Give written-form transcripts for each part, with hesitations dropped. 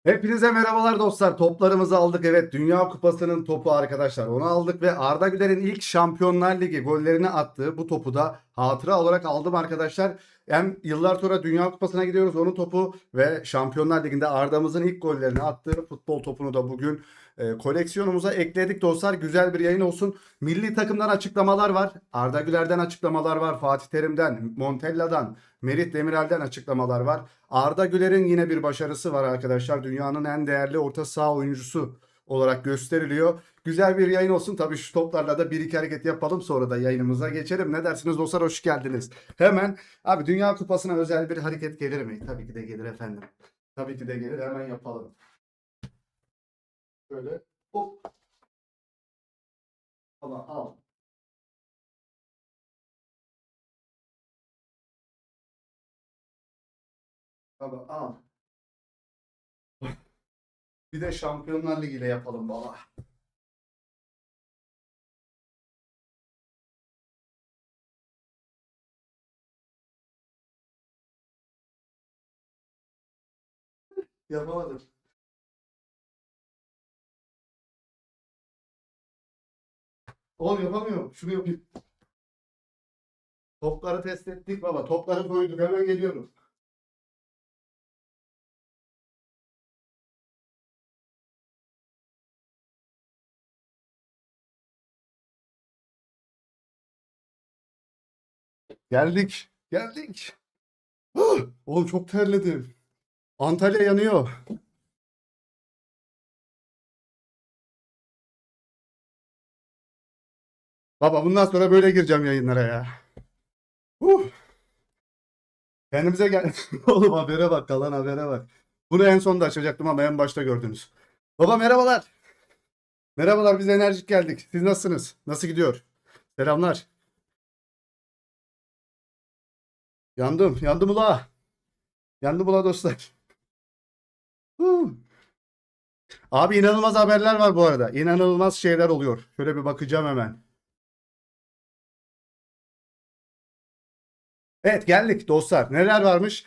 Hepinize merhabalar dostlar. Toplarımızı aldık. Evet, Dünya Kupası'nın topu arkadaşlar. Onu aldık ve Arda Güler'in ilk Şampiyonlar Ligi gollerini attığı bu topu da hatıra olarak aldım arkadaşlar. Hem yıllar sonra Dünya Kupası'na gidiyoruz. Onun topu ve Şampiyonlar Ligi'nde Arda'mızın ilk gollerini attığı futbol topunu da bugün koleksiyonumuza ekledik dostlar. Güzel bir yayın olsun. Milli takımdan açıklamalar var. Arda Güler'den açıklamalar var. Fatih Terim'den, Montella'dan, Merih Demirel'den açıklamalar var. Arda Güler'in yine bir başarısı var arkadaşlar. Dünyanın en değerli orta saha oyuncusu olarak gösteriliyor. Güzel bir yayın olsun. Tabii şu toplarla da bir iki hareket yapalım. Sonra da yayınımıza geçelim. Ne dersiniz dostlar? Hoş geldiniz. Hemen abi Dünya Kupası'na özel bir hareket gelir mi? Tabii ki de gelir efendim. Tabii ki de gelir. Hemen yapalım. Böyle hop. Ama al. Baba al. Bir de Şampiyonlar Ligi ile yapalım baba. Yapamadım. Oğlum yapamıyorum. Şunu yapayım. Topları test ettik baba. Topları koyduk. Hemen geliyorum. Geldik. Geldik. Huh! Oğlum çok terledim. Antalya yanıyor. Baba bundan sonra böyle gireceğim yayınlara ya. Huh! Kendimize gel. Oğlum habere bak, kalan habere bak. Bunu en sonda açacaktım ama en başta gördünüz. Baba merhabalar. Merhabalar, biz enerjik geldik. Siz nasılsınız? Nasıl gidiyor? Selamlar. Yandım. Yandım ula. Yandım ula dostlar. Huh! Abi inanılmaz haberler var bu arada. İnanılmaz şeyler oluyor. Şöyle bir bakacağım hemen. Evet geldik dostlar. Neler varmış?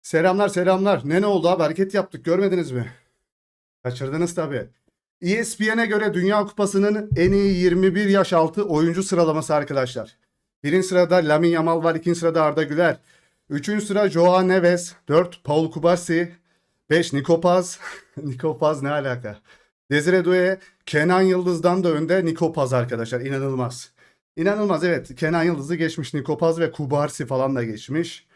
Selamlar selamlar. Ne oldu abi? Hareket yaptık. Görmediniz mi? Kaçırdınız tabii. ESPN'e göre Dünya Kupası'nın en iyi 21 yaş altı oyuncu sıralaması arkadaşlar. Birinci sırada Lamine Yamal var. İkinci sırada Arda Güler. Üçüncü sıra Joao Neves. Dört Paul Kubasi. Beş Nico Paz. Nico Paz ne alaka? Desire Doué. Kenan Yıldız'dan da önde Nico Paz arkadaşlar. İnanılmaz. İnanılmaz evet. Kenan Yıldız'ı geçmiş. Nico Paz ve Kubarsi falan da geçmiş.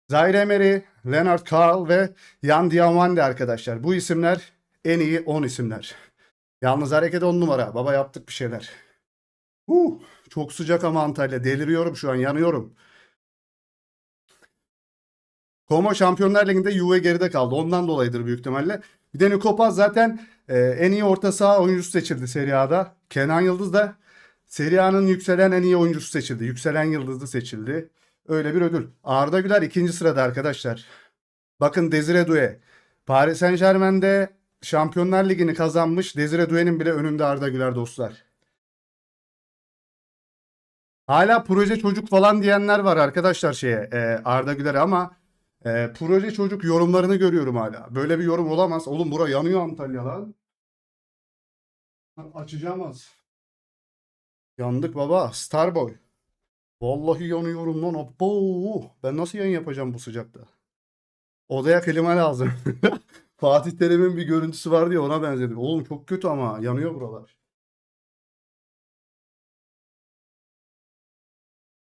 Zaire Emery, Leonard Carl ve Yan Diamande arkadaşlar. Bu isimler en iyi 10 isimler. Yalnız hareket 10 numara. Baba yaptık bir şeyler. Huh, çok sıcak ama Antalya. Deliriyorum şu an, yanıyorum. Como Şampiyonlar Ligi'nde Juve geride kaldı. Ondan dolayıdır büyük ihtimalle. Bir de Niko zaten en iyi orta saha oyuncusu seçildi Serie A'da. Kenan Yıldız da Serie A'nın yükselen en iyi oyuncusu seçildi. Yükselen yıldızı seçildi. Öyle bir ödül. Arda Güler ikinci sırada arkadaşlar. Bakın Desire Doué. Paris Saint-Germain'de Şampiyonlar Ligi'ni kazanmış. Desire Doué'nin bile önünde Arda Güler dostlar. Hala proje çocuk falan diyenler var arkadaşlar Arda Güler'e ama proje çocuk yorumlarını görüyorum hala. Böyle bir yorum olamaz. Oğlum bura yanıyor Antalya lan. Açacağım az. Yandık baba. Starboy. Vallahi yanıyorum lan. Abo. Ben nasıl yayın yapacağım bu sıcakta? Odaya klima lazım. Fatih Terim'in bir görüntüsü vardı ya, ona benzedi. Oğlum çok kötü ama yanıyor buralar.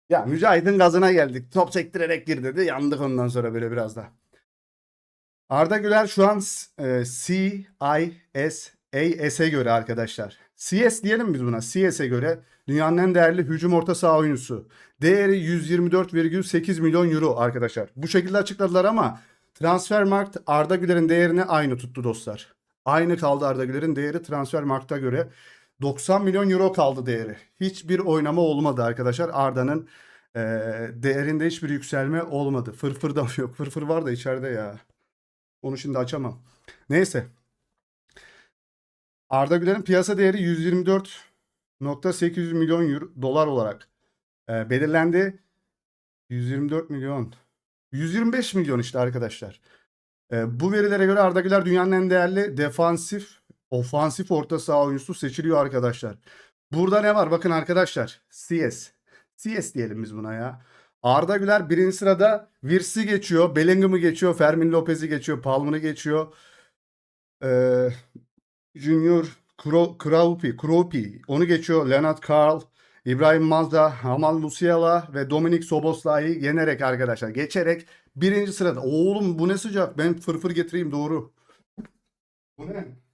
Ya Mücahit'in gazına geldik. Top sektirerek gir dedi. Yandık ondan sonra böyle biraz da. Arda Güler şu an CISA'ye göre arkadaşlar. CS diyelim biz buna. CS'e göre dünyanın en değerli hücum orta saha oyuncusu. Değeri 124,8 milyon euro arkadaşlar. Bu şekilde açıkladılar ama Transfermarkt Arda Güler'in değerini aynı tuttu dostlar. Aynı kaldı Arda Güler'in değeri Transfermarkt'a göre. 90 milyon euro kaldı değeri. Hiçbir oynama olmadı arkadaşlar. Arda'nın değerinde hiçbir yükselme olmadı. Fırfır da yok. Fırfır var da içeride ya. Onu şimdi açamam. Neyse. Arda Güler'in piyasa değeri 124,8 milyon dolar olarak belirlendi. 124 milyon. 125 milyon işte arkadaşlar. Bu verilere göre Arda Güler dünyanın en değerli ofansif orta saha oyuncusu seçiliyor arkadaşlar. Burada ne var? Bakın arkadaşlar. CS. CS diyelim biz buna ya. Arda Güler birinci sırada Wirtz'i geçiyor. Bellingham'ı geçiyor. Fermin Lopez'i geçiyor. Palmer'ı geçiyor. Ee, Junior Kroupi onu geçiyor. Leonard Karl, İbrahim Mazda, Hamal Musiala ve Dominik Soboslai'yi yenerek arkadaşlar. Geçerek birinci sırada. Oğlum bu ne sıcak. Ben fırfır getireyim doğru. Bu ne?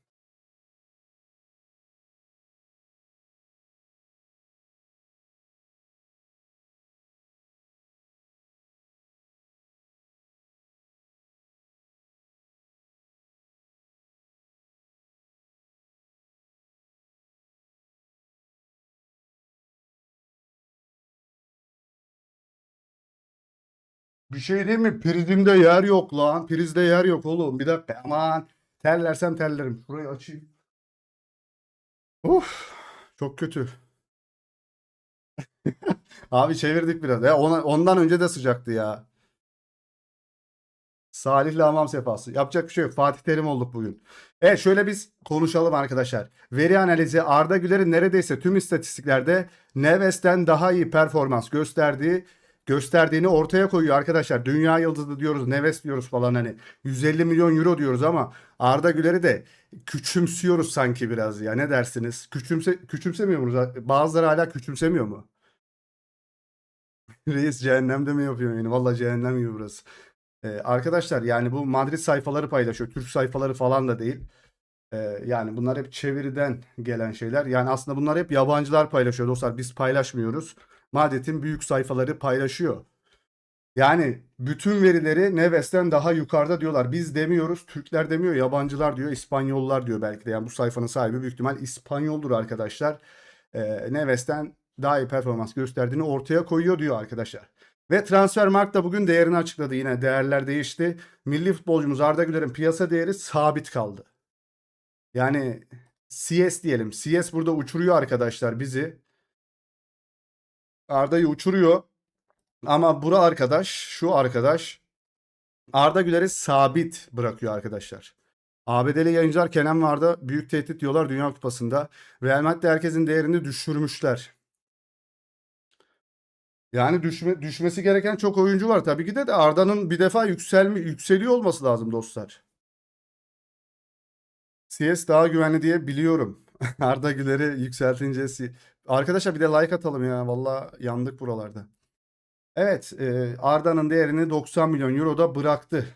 Bir şey değil mi? Prizimde yer yok lan. Prizde yer yok oğlum. Bir dakika aman. Terlersem terlerim. Şurayı açayım. Uf. Çok kötü. Abi çevirdik biraz. Ondan önce de sıcaktı ya. Salih'le hamam sefası. Yapacak bir şey yok. Fatih Terim olduk bugün. Evet şöyle biz konuşalım arkadaşlar. Veri analizi Arda Güler'in neredeyse tüm istatistiklerde Neves'ten daha iyi performans gösterdiğini ortaya koyuyor arkadaşlar. Dünya yıldızı diyoruz, Neves diyoruz falan hani 150 milyon euro diyoruz ama Arda Güler'i de küçümsüyoruz sanki biraz ya. Ne dersiniz? Küçümsemiyor muyuz? Bazıları hala küçümsemiyor mu? Reis cehennemde mi yapıyor yani? Vallahi cehennem gibi burası. Arkadaşlar yani bu Madrid sayfaları paylaşıyor. Türk sayfaları falan da değil. Yani bunlar hep çeviriden gelen şeyler. Yani aslında bunlar hep yabancılar paylaşıyor dostlar. Biz paylaşmıyoruz. Madrid'in büyük sayfaları paylaşıyor. Yani bütün verileri Neves'ten daha yukarıda diyorlar. Biz demiyoruz. Türkler demiyor. Yabancılar diyor. İspanyollar diyor belki de. Yani bu sayfanın sahibi büyük ihtimal İspanyoldur arkadaşlar. Neves'ten daha iyi performans gösterdiğini ortaya koyuyor diyor arkadaşlar. Ve Transfermarkt da bugün değerini açıkladı yine. Değerler değişti. Milli futbolcumuz Arda Güler'in piyasa değeri sabit kaldı. Yani CS diyelim. CS burada uçuruyor arkadaşlar bizi. Arda'yı uçuruyor. Ama şu arkadaş Arda Güler'i sabit bırakıyor arkadaşlar. ABD'li yayıncılar Kenan ve Arda büyük tehdit diyorlar Dünya Kupası'nda. Real Madrid herkesin değerini düşürmüşler. Yani düşmesi gereken çok oyuncu var tabii ki de Arda'nın bir defa yükseliyor olması lazım dostlar. CS daha güvenli diye biliyorum. Arda Güler'i yükseltince arkadaşlar bir de like atalım ya. Valla yandık buralarda. Evet, Arda'nın değerini 90 milyon euroda bıraktı.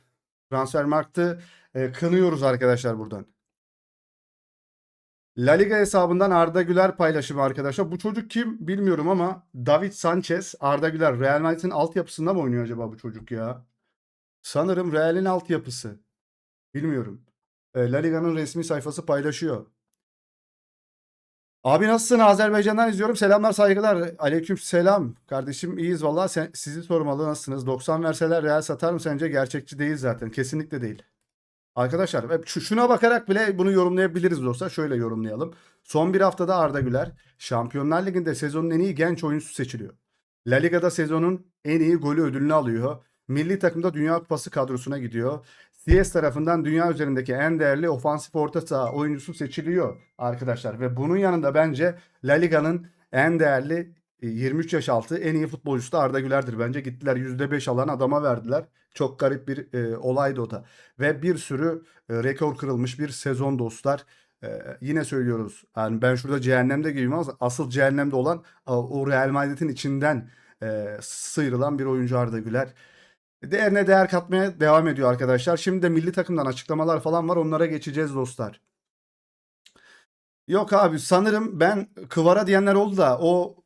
Transfermarkt'ı kınıyoruz arkadaşlar buradan. La Liga hesabından Arda Güler paylaşımı arkadaşlar. Bu çocuk kim bilmiyorum ama David Sanchez, Arda Güler Real Madrid'in altyapısında mı oynuyor acaba bu çocuk ya? Sanırım Real'in altyapısı. Bilmiyorum. La Liga'nın resmi sayfası paylaşıyor. Abi nasılsın? Azerbaycan'dan izliyorum. Selamlar, saygılar. Aleyküm selam. Kardeşim iyiyiz valla. Sizi sormalı nasılsınız? 90 verseler Real satar mı sence? Gerçekçi değil zaten. Kesinlikle değil. Arkadaşlar şuna bakarak bile bunu yorumlayabiliriz dostlar. Şöyle yorumlayalım. Son bir haftada Arda Güler Şampiyonlar Ligi'nde sezonun en iyi genç oyuncusu seçiliyor. La Liga'da sezonun en iyi golü ödülünü alıyor. Milli takımda Dünya Kupası kadrosuna gidiyor. CS tarafından dünya üzerindeki en değerli ofansif orta saha oyuncusu seçiliyor arkadaşlar. Ve bunun yanında bence La Liga'nın en değerli 23 yaş altı en iyi futbolcusu da Arda Güler'dir. Bence gittiler %5 alan adama verdiler. Çok garip bir olaydı o da. Ve bir sürü rekor kırılmış bir sezon dostlar. Yine söylüyoruz. Yani ben şurada cehennemde gibiyim ama asıl cehennemde olan o Real Madrid'in içinden sıyrılan bir oyuncu Arda Güler. Değerine değer katmaya devam ediyor arkadaşlar. Şimdi de milli takımdan açıklamalar falan var. Onlara geçeceğiz dostlar. Yok abi sanırım ben Kıvara diyenler oldu da o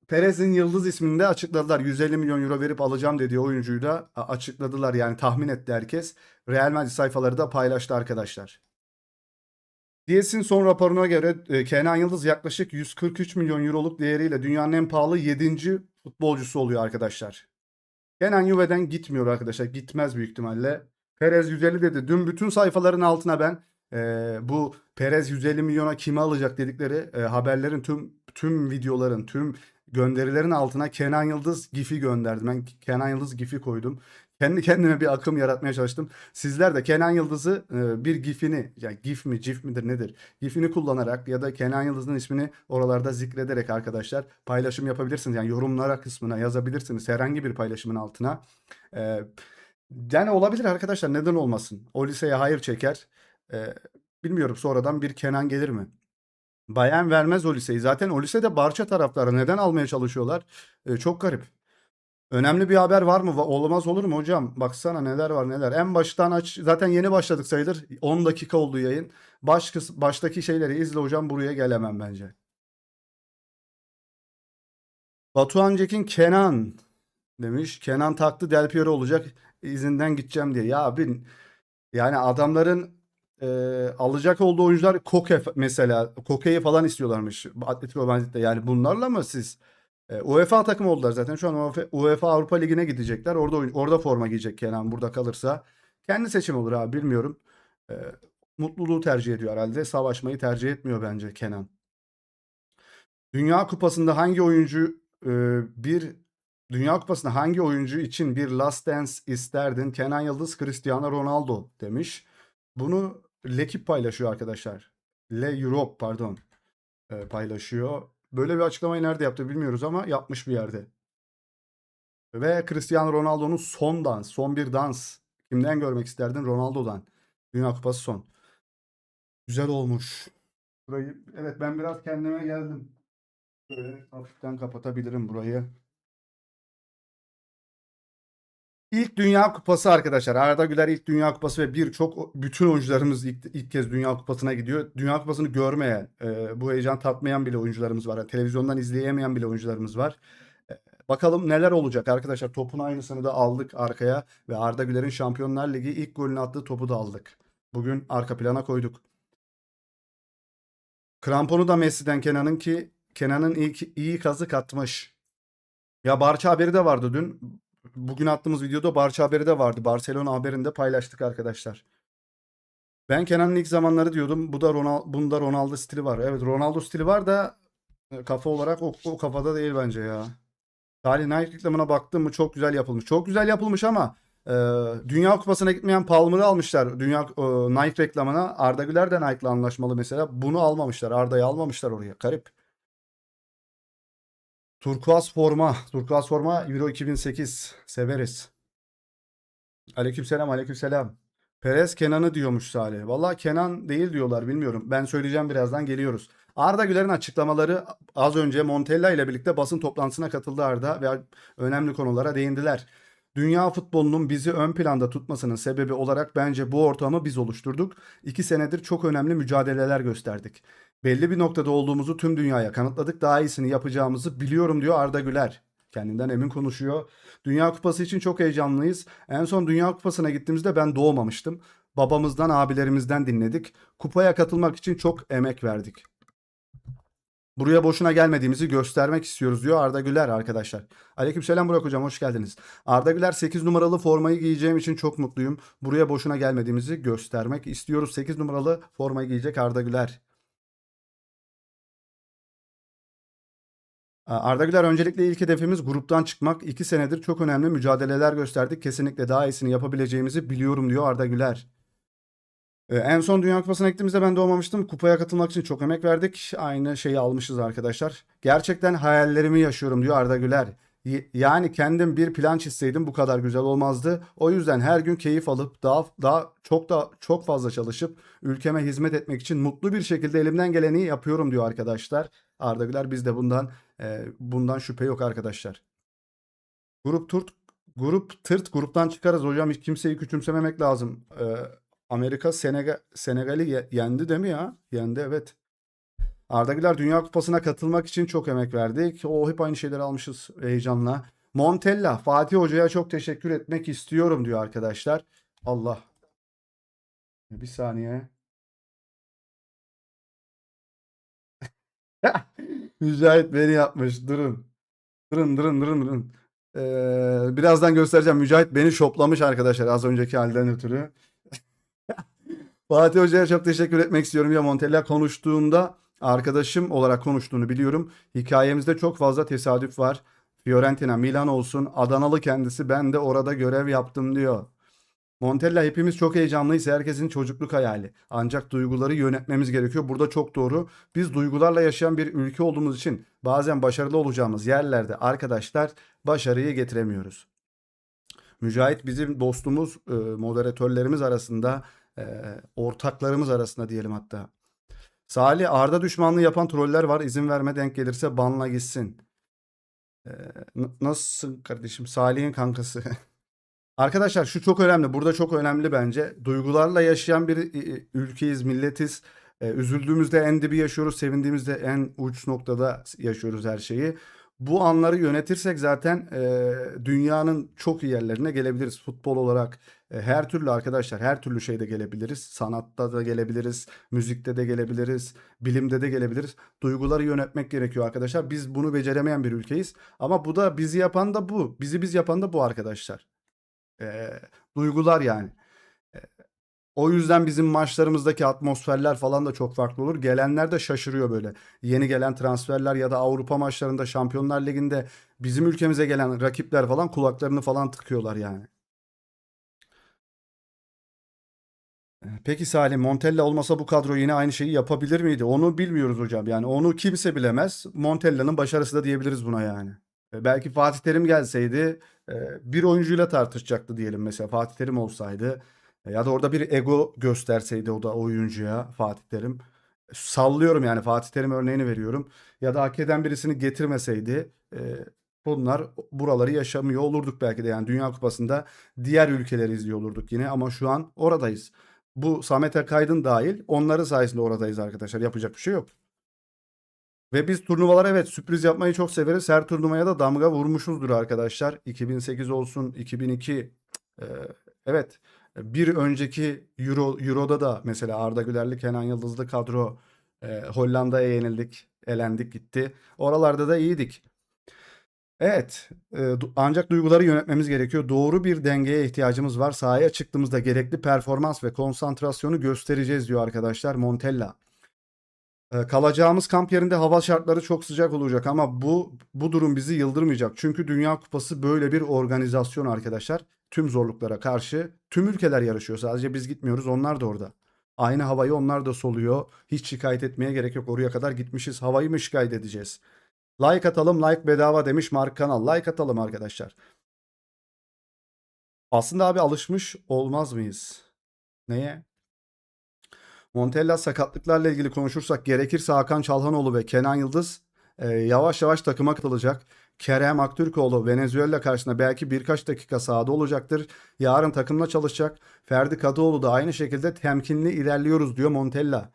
Perez'in Yıldız isminde açıkladılar. 150 milyon euro verip alacağım dediği oyuncuyu da açıkladılar. Yani tahmin etti herkes. Real Madrid sayfaları da paylaştı arkadaşlar. DS'in son raporuna göre Kenan Yıldız yaklaşık 143 milyon euroluk değeriyle dünyanın en pahalı 7. futbolcusu oluyor arkadaşlar. Kenan Juve'den gitmiyor arkadaşlar. Gitmez büyük ihtimalle. Perez 150 dedi. Dün bütün sayfaların altına ben bu Perez 150 milyona kimi alacak dedikleri haberlerin tüm videoların tüm gönderilerin altına Kenan Yıldız gif'i gönderdim. Ben Kenan Yıldız gif'i koydum. Kendi kendime bir akım yaratmaya çalıştım. Sizler de Kenan Yıldız'ı bir gifini, yani gif mi, cif midir nedir? Gifini kullanarak ya da Kenan Yıldız'ın ismini oralarda zikrederek arkadaşlar paylaşım yapabilirsiniz. Yani yorumlara kısmına yazabilirsiniz herhangi bir paylaşımın altına. E, Yani olabilir arkadaşlar, neden olmasın? O liseye hayır çeker. E, Bilmiyorum, sonradan bir Kenan gelir mi? Bayern vermez o liseyi. Zaten o lisede Barça taraftarı neden almaya çalışıyorlar? Çok garip. Önemli bir haber var mı? Olmaz olur mu hocam? Baksana neler var neler. En baştan aç. Zaten yeni başladık sayılır. 10 dakika oldu yayın. Baştaki şeyleri izle hocam, buraya gelemem bence. Batuhan Cekin Kenan demiş. Kenan taktı, Del Piero olacak. İzinden gideceğim diye. Ya abi, yani adamların alacak olduğu oyuncular Koke mesela. Koke'yi falan istiyorlarmış Atletico Madrid'de. Yani bunlarla mı siz UEFA takımı oldular zaten. Şu an UEFA Avrupa Ligi'ne gidecekler. Orada forma giyecek Kenan burada kalırsa. Kendi seçim olur abi, bilmiyorum. E, Mutluluğu tercih ediyor herhalde. Savaşmayı tercih etmiyor bence Kenan. Dünya Kupası'nda hangi oyuncu bir Dünya Kupası'nda hangi oyuncu için bir Last Dance isterdin? Kenan Yıldız, Cristiano Ronaldo demiş. Bunu L'Equipe paylaşıyor arkadaşlar. Le Europe pardon, paylaşıyor. Böyle bir açıklamayı nerede yaptı bilmiyoruz ama yapmış bir yerde. Ve Cristiano Ronaldo'nun son dans, son bir dans. Kimden görmek isterdin? Ronaldo'dan. Dünya Kupası son. Güzel olmuş. Burayı, evet, ben biraz kendime geldim. Böyle hafiften kapatabilirim burayı. İlk Dünya Kupası arkadaşlar. Arda Güler ilk Dünya Kupası ve bütün oyuncularımız ilk kez Dünya Kupası'na gidiyor. Dünya Kupası'nı görmeyen, bu heyecan tatmayan bile oyuncularımız var. Televizyondan izleyemeyen bile oyuncularımız var. E, Bakalım neler olacak arkadaşlar. Topun aynısını da aldık arkaya ve Arda Güler'in Şampiyonlar Ligi ilk golünü attığı topu da aldık. Bugün arka plana koyduk. Kramponu da Messi'den Kenan'ın iyi kazık atmış. Ya Barça haberi de vardı dün. Bugün attığımız videoda Barça haberi de vardı. Barcelona haberinde paylaştık arkadaşlar. Ben Kenan'ın ilk zamanları diyordum. Bunda Ronaldo stili var. Evet, Ronaldo stili var da kafa olarak o kafada değil bence ya. Salih, Nike reklamına baktım mı çok güzel yapılmış. Çok güzel yapılmış ama e, Dünya Kupası'na gitmeyen Palmer'ı almışlar. Nike reklamına. Arda Güler de Nike'la anlaşmalı mesela. Bunu almamışlar. Arda'yı almamışlar oraya. Garip. Turkuaz forma. Turkuaz forma Euro 2008. Severiz. Aleykümselam, aleykümselam. Perez Kenan'ı diyormuş Salih. Valla Kenan değil diyorlar, bilmiyorum. Ben söyleyeceğim, birazdan geliyoruz. Arda Güler'in açıklamaları, az önce Montella ile birlikte basın toplantısına katıldı Arda ve önemli konulara değindiler. Dünya futbolunun bizi ön planda tutmasının sebebi olarak bence bu ortamı biz oluşturduk. 2 senedir çok önemli mücadeleler gösterdik. Belli bir noktada olduğumuzu tüm dünyaya kanıtladık. Daha iyisini yapacağımızı biliyorum diyor Arda Güler. Kendinden emin konuşuyor. Dünya Kupası için çok heyecanlıyız. En son Dünya Kupası'na gittiğimizde ben doğmamıştım. Babamızdan, abilerimizden dinledik. Kupaya katılmak için çok emek verdik. Buraya boşuna gelmediğimizi göstermek istiyoruz diyor Arda Güler arkadaşlar. Aleykümselam Burak hocam, hoş geldiniz. Arda Güler 8 numaralı formayı giyeceğim için çok mutluyum. Buraya boşuna gelmediğimizi göstermek istiyoruz. 8 numaralı formayı giyecek Arda Güler. Arda Güler, öncelikle ilk hedefimiz gruptan çıkmak. 2 senedir çok önemli mücadeleler gösterdik. Kesinlikle daha iyisini yapabileceğimizi biliyorum diyor Arda Güler. En son Dünya Kupası'na gittiğimizde ben doğmamıştım. Kupaya katılmak için çok emek verdik. Aynı şeyi almışız arkadaşlar. Gerçekten hayallerimi yaşıyorum diyor Arda Güler. Yani kendim bir plan çizseydim bu kadar güzel olmazdı. O yüzden her gün keyif alıp çok fazla çalışıp ülkeme hizmet etmek için mutlu bir şekilde elimden geleni yapıyorum diyor arkadaşlar. Arda Güler, biz de bundan şüphe yok arkadaşlar. Grup turt gruptan çıkarız hocam. Hiç kimseyi küçümsememek lazım. Amerika Senegal'i yendi değil mi ya? Yendi, evet. Arda Güler, Dünya Kupası'na katılmak için çok emek verdik. O hep aynı şeyleri almışız heyecanla. Montella, Fatih Hoca'ya çok teşekkür etmek istiyorum diyor arkadaşlar. Allah. Bir saniye. Mücahit beni yapmış. Durun. Durun. Birazdan göstereceğim. Mücahit beni şoplamış arkadaşlar az önceki halden ötürü. Fatih Hoca'ya çok teşekkür etmek istiyorum. Ya Montella konuştuğunda arkadaşım olarak konuştuğunu biliyorum. Hikayemizde çok fazla tesadüf var. Fiorentina, Milan olsun. Adanalı kendisi. Ben de orada görev yaptım diyor. Montella hepimiz çok heyecanlıyız. Herkesin çocukluk hayali. Ancak duyguları yönetmemiz gerekiyor. Burada çok doğru. Biz duygularla yaşayan bir ülke olduğumuz için bazen başarılı olacağımız yerlerde arkadaşlar başarıyı getiremiyoruz. Mücahit bizim dostumuz, moderatörlerimiz arasında, ortaklarımız arasında diyelim hatta. Salih, Arda düşmanlığı yapan troller var. İzin verme, denk gelirse banla gitsin. E, Nasılsın kardeşim? Salih'in kankası. Arkadaşlar şu çok önemli. Burada çok önemli bence. Duygularla yaşayan bir ülkeyiz, milletiz. Üzüldüğümüzde en dibi yaşıyoruz, sevindiğimizde en uç noktada yaşıyoruz her şeyi. Bu anları yönetirsek zaten dünyanın çok iyi yerlerine gelebiliriz. Futbol olarak her türlü arkadaşlar, her türlü şeyde gelebiliriz. Sanatta da gelebiliriz, müzikte de gelebiliriz, bilimde de gelebiliriz. Duyguları yönetmek gerekiyor arkadaşlar. Biz bunu beceremeyen bir ülkeyiz. Ama bu da bizi yapan da bu. Bizi biz yapan da bu arkadaşlar. Duygular yani. Eee, O yüzden bizim maçlarımızdaki atmosferler falan da çok farklı olur. Gelenler de şaşırıyor böyle. Yeni gelen transferler ya da Avrupa maçlarında, Şampiyonlar Ligi'nde bizim ülkemize gelen rakipler falan kulaklarını falan tıkıyorlar yani. Peki Salim, Montella olmasa bu kadro yine aynı şeyi yapabilir miydi? Onu bilmiyoruz hocam. Yani onu kimse bilemez. Montella'nın başarısı da diyebiliriz buna yani. Belki Fatih Terim gelseydi bir oyuncuyla tartışacaktı diyelim mesela. Fatih Terim olsaydı ya da orada bir ego gösterseydi o da oyuncuya Fatih Terim. Sallıyorum yani, Fatih Terim örneğini veriyorum. Ya da hak eden birisini getirmeseydi bunlar buraları yaşamıyor olurduk belki de, yani Dünya Kupası'nda diğer ülkeleri izliyor olurduk yine, ama şu an oradayız. Bu Samet Akaydın dahil onların sayesinde oradayız arkadaşlar. Yapacak bir şey yok. Ve biz turnuvalara evet sürpriz yapmayı çok severiz. Her turnuvaya da damga vurmuşuzdur arkadaşlar. 2008 olsun, 2002. e, evet. Bir önceki Euro'da da mesela Arda Güler'li, Kenan Yıldızlı kadro, Hollanda'ya yenildik, elendik gitti. Oralarda da iyiydik. Evet, ancak duyguları yönetmemiz gerekiyor. Doğru bir dengeye ihtiyacımız var. Sahaya çıktığımızda gerekli performans ve konsantrasyonu göstereceğiz diyor arkadaşlar Montella. Kalacağımız kamp yerinde hava şartları çok sıcak olacak ama bu durum bizi yıldırmayacak. Çünkü Dünya Kupası böyle bir organizasyon arkadaşlar. Tüm zorluklara karşı tüm ülkeler yarışıyor. Sadece biz gitmiyoruz, onlar da orada. Aynı havayı onlar da soluyor. Hiç şikayet etmeye gerek yok. Oraya kadar gitmişiz. Havayı mı şikayet edeceğiz? Like atalım, like bedava demiş Mark Kanal. Like atalım arkadaşlar. Aslında abi alışmış olmaz mıyız? Neye? Montella sakatlıklarla ilgili konuşursak gerekirse Hakan Çalhanoğlu ve Kenan Yıldız yavaş yavaş takıma katılacak. Kerem Aktürkoğlu Venezuela karşısında belki birkaç dakika sahada olacaktır. Yarın takımla çalışacak. Ferdi Kadıoğlu da aynı şekilde temkinli ilerliyoruz diyor Montella.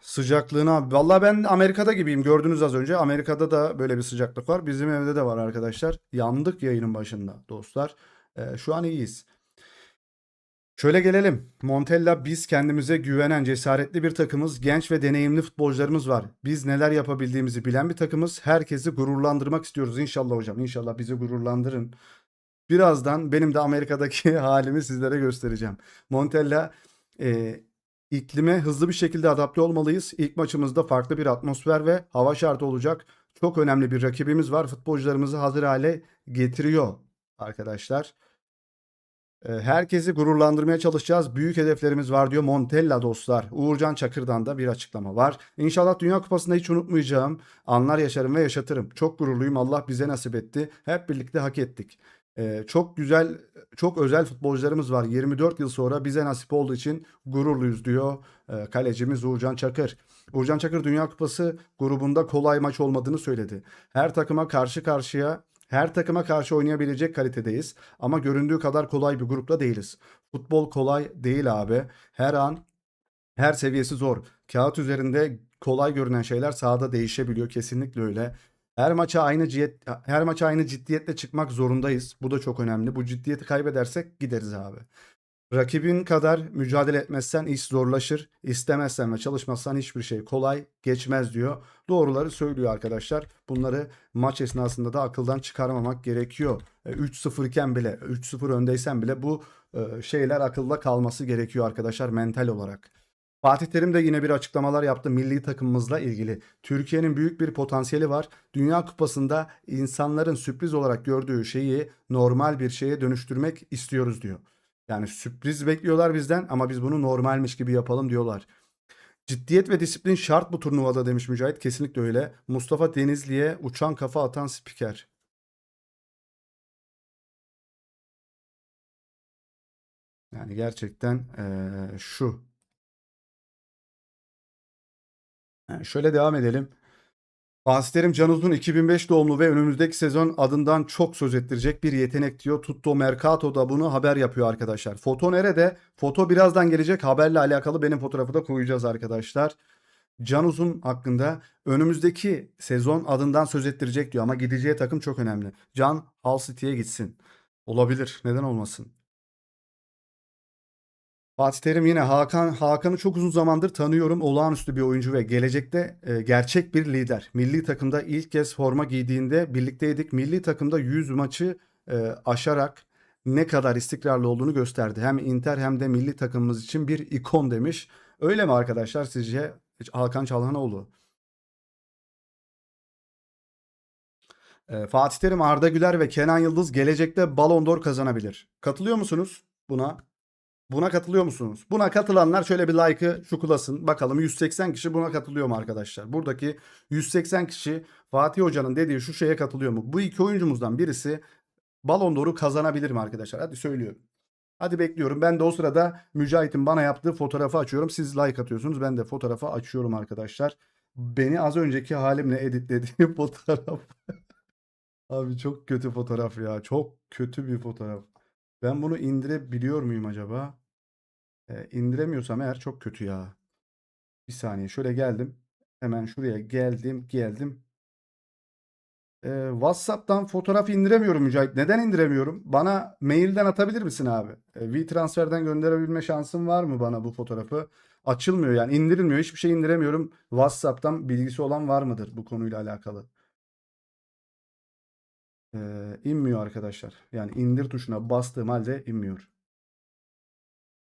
Sıcaklığına vallahi ben Amerika'da gibiyim, gördünüz az önce. Amerika'da da böyle bir sıcaklık var. Bizim evde de var arkadaşlar. Yandık yayının başında dostlar. Şu an iyiyiz. Şöyle gelelim. Montella, biz kendimize güvenen cesaretli bir takımız. Genç ve deneyimli futbolcularımız var. Biz neler yapabildiğimizi bilen bir takımız. Herkesi gururlandırmak istiyoruz. İnşallah hocam. İnşallah bizi gururlandırın. Birazdan benim de Amerika'daki halimi sizlere göstereceğim. Montella, e, iklime hızlı bir şekilde adapte olmalıyız. İlk maçımızda farklı bir atmosfer ve hava şartı olacak. Çok önemli bir rakibimiz var. Futbolcularımızı hazır hale getiriyor arkadaşlar. Herkesi gururlandırmaya çalışacağız. Büyük hedeflerimiz var diyor Montella dostlar. Uğurcan Çakır'dan da bir açıklama var. İnşallah Dünya Kupası'nda hiç unutmayacağım anlar yaşarım ve yaşatırım. Çok gururluyum. Allah bize nasip etti. Hep birlikte hak ettik. Çok güzel, çok özel futbolcularımız var. 24 yıl sonra bize nasip olduğu için gururluyuz diyor kalecimiz Uğurcan Çakır. Uğurcan Çakır Dünya Kupası grubunda kolay maç olmadığını söyledi. Her takıma karşı karşıya her takıma karşı oynayabilecek kalitedeyiz. Ama göründüğü kadar kolay bir grupta değiliz. Futbol kolay değil abi. Her an, her seviyesi zor. Kağıt üzerinde kolay görünen şeyler sahada değişebiliyor. Kesinlikle öyle. Her maça aynı ciddiyetle çıkmak zorundayız. Bu da çok önemli. Bu ciddiyeti kaybedersek gideriz abi. Rakibin kadar mücadele etmezsen iş zorlaşır. İstemezsen ve çalışmazsan hiçbir şey kolay geçmez diyor. Doğruları söylüyor arkadaşlar. Bunları maç esnasında da akıldan çıkarmamak gerekiyor. 3-0 iken bile, 3-0 öndeysen bile bu şeyler akılda kalması gerekiyor arkadaşlar, mental olarak. Fatih Terim de yine bir açıklamalar yaptı milli takımımızla ilgili. Türkiye'nin büyük bir potansiyeli var. Dünya Kupası'nda insanların sürpriz olarak gördüğü şeyi normal bir şeye dönüştürmek istiyoruz diyor. Yani sürpriz bekliyorlar bizden ama biz bunu normalmiş gibi yapalım diyorlar. Ciddiyet ve disiplin şart bu turnuvada demiş Mücahit. Kesinlikle öyle. Mustafa Denizli'ye uçan kafa atan spiker. Yani gerçekten şu. Yani şöyle devam edelim. Fatih Terim Can Uzun 2005 doğumlu ve önümüzdeki sezon adından çok söz ettirecek bir yetenek diyor. Tutto Mercato da bunu haber yapıyor arkadaşlar. Foto nerede? Foto birazdan gelecek. Haberle alakalı benim fotoğrafı da koyacağız arkadaşlar. Can Uzun hakkında önümüzdeki sezon adından söz ettirecek diyor ama gideceği takım çok önemli. Can Hull City'ye gitsin. Olabilir. Neden olmasın? Fatih Terim yine Hakan'ı çok uzun zamandır tanıyorum. Olağanüstü bir oyuncu ve gelecekte gerçek bir lider. Milli takımda ilk kez forma giydiğinde birlikteydik. Milli takımda 100 maçı aşarak ne kadar istikrarlı olduğunu gösterdi. Hem Inter hem de milli takımımız için bir ikon demiş. Öyle mi arkadaşlar sizce Hakan Çalhanoğlu? Fatih Terim, Arda Güler ve Kenan Yıldız gelecekte Ballon d'Or kazanabilir. Katılıyor musunuz buna? Buna katılıyor musunuz? Buna katılanlar şöyle bir like'ı şukulasın. Bakalım 180 kişi buna katılıyor mu arkadaşlar? Buradaki 180 kişi Fatih Hoca'nın dediği şu şeye katılıyor mu? Bu iki oyuncumuzdan birisi Ballon d'Or'u kazanabilir mi arkadaşlar? Hadi söylüyorum. Hadi bekliyorum. Ben de o sırada Mücahit'in bana yaptığı fotoğrafı açıyorum. Siz like atıyorsunuz. Ben de fotoğrafı açıyorum arkadaşlar. Beni az önceki halimle editlediği fotoğraf. Abi çok kötü fotoğraf ya. Çok kötü bir fotoğraf. Ben bunu indirebiliyor muyum acaba? İndiremiyorsam eğer çok kötü ya. Bir saniye şöyle geldim. Hemen şuraya geldim. WhatsApp'tan fotoğraf indiremiyorum Mücahit. Neden indiremiyorum? Bana mailden atabilir misin abi? WeTransfer'den gönderebilme şansın var mı bana bu fotoğrafı? Açılmıyor yani indirilmiyor. Hiçbir şey indiremiyorum. WhatsApp'tan bilgisi olan var mıdır bu konuyla alakalı? İnmiyor arkadaşlar. Yani indir tuşuna bastığım halde inmiyor.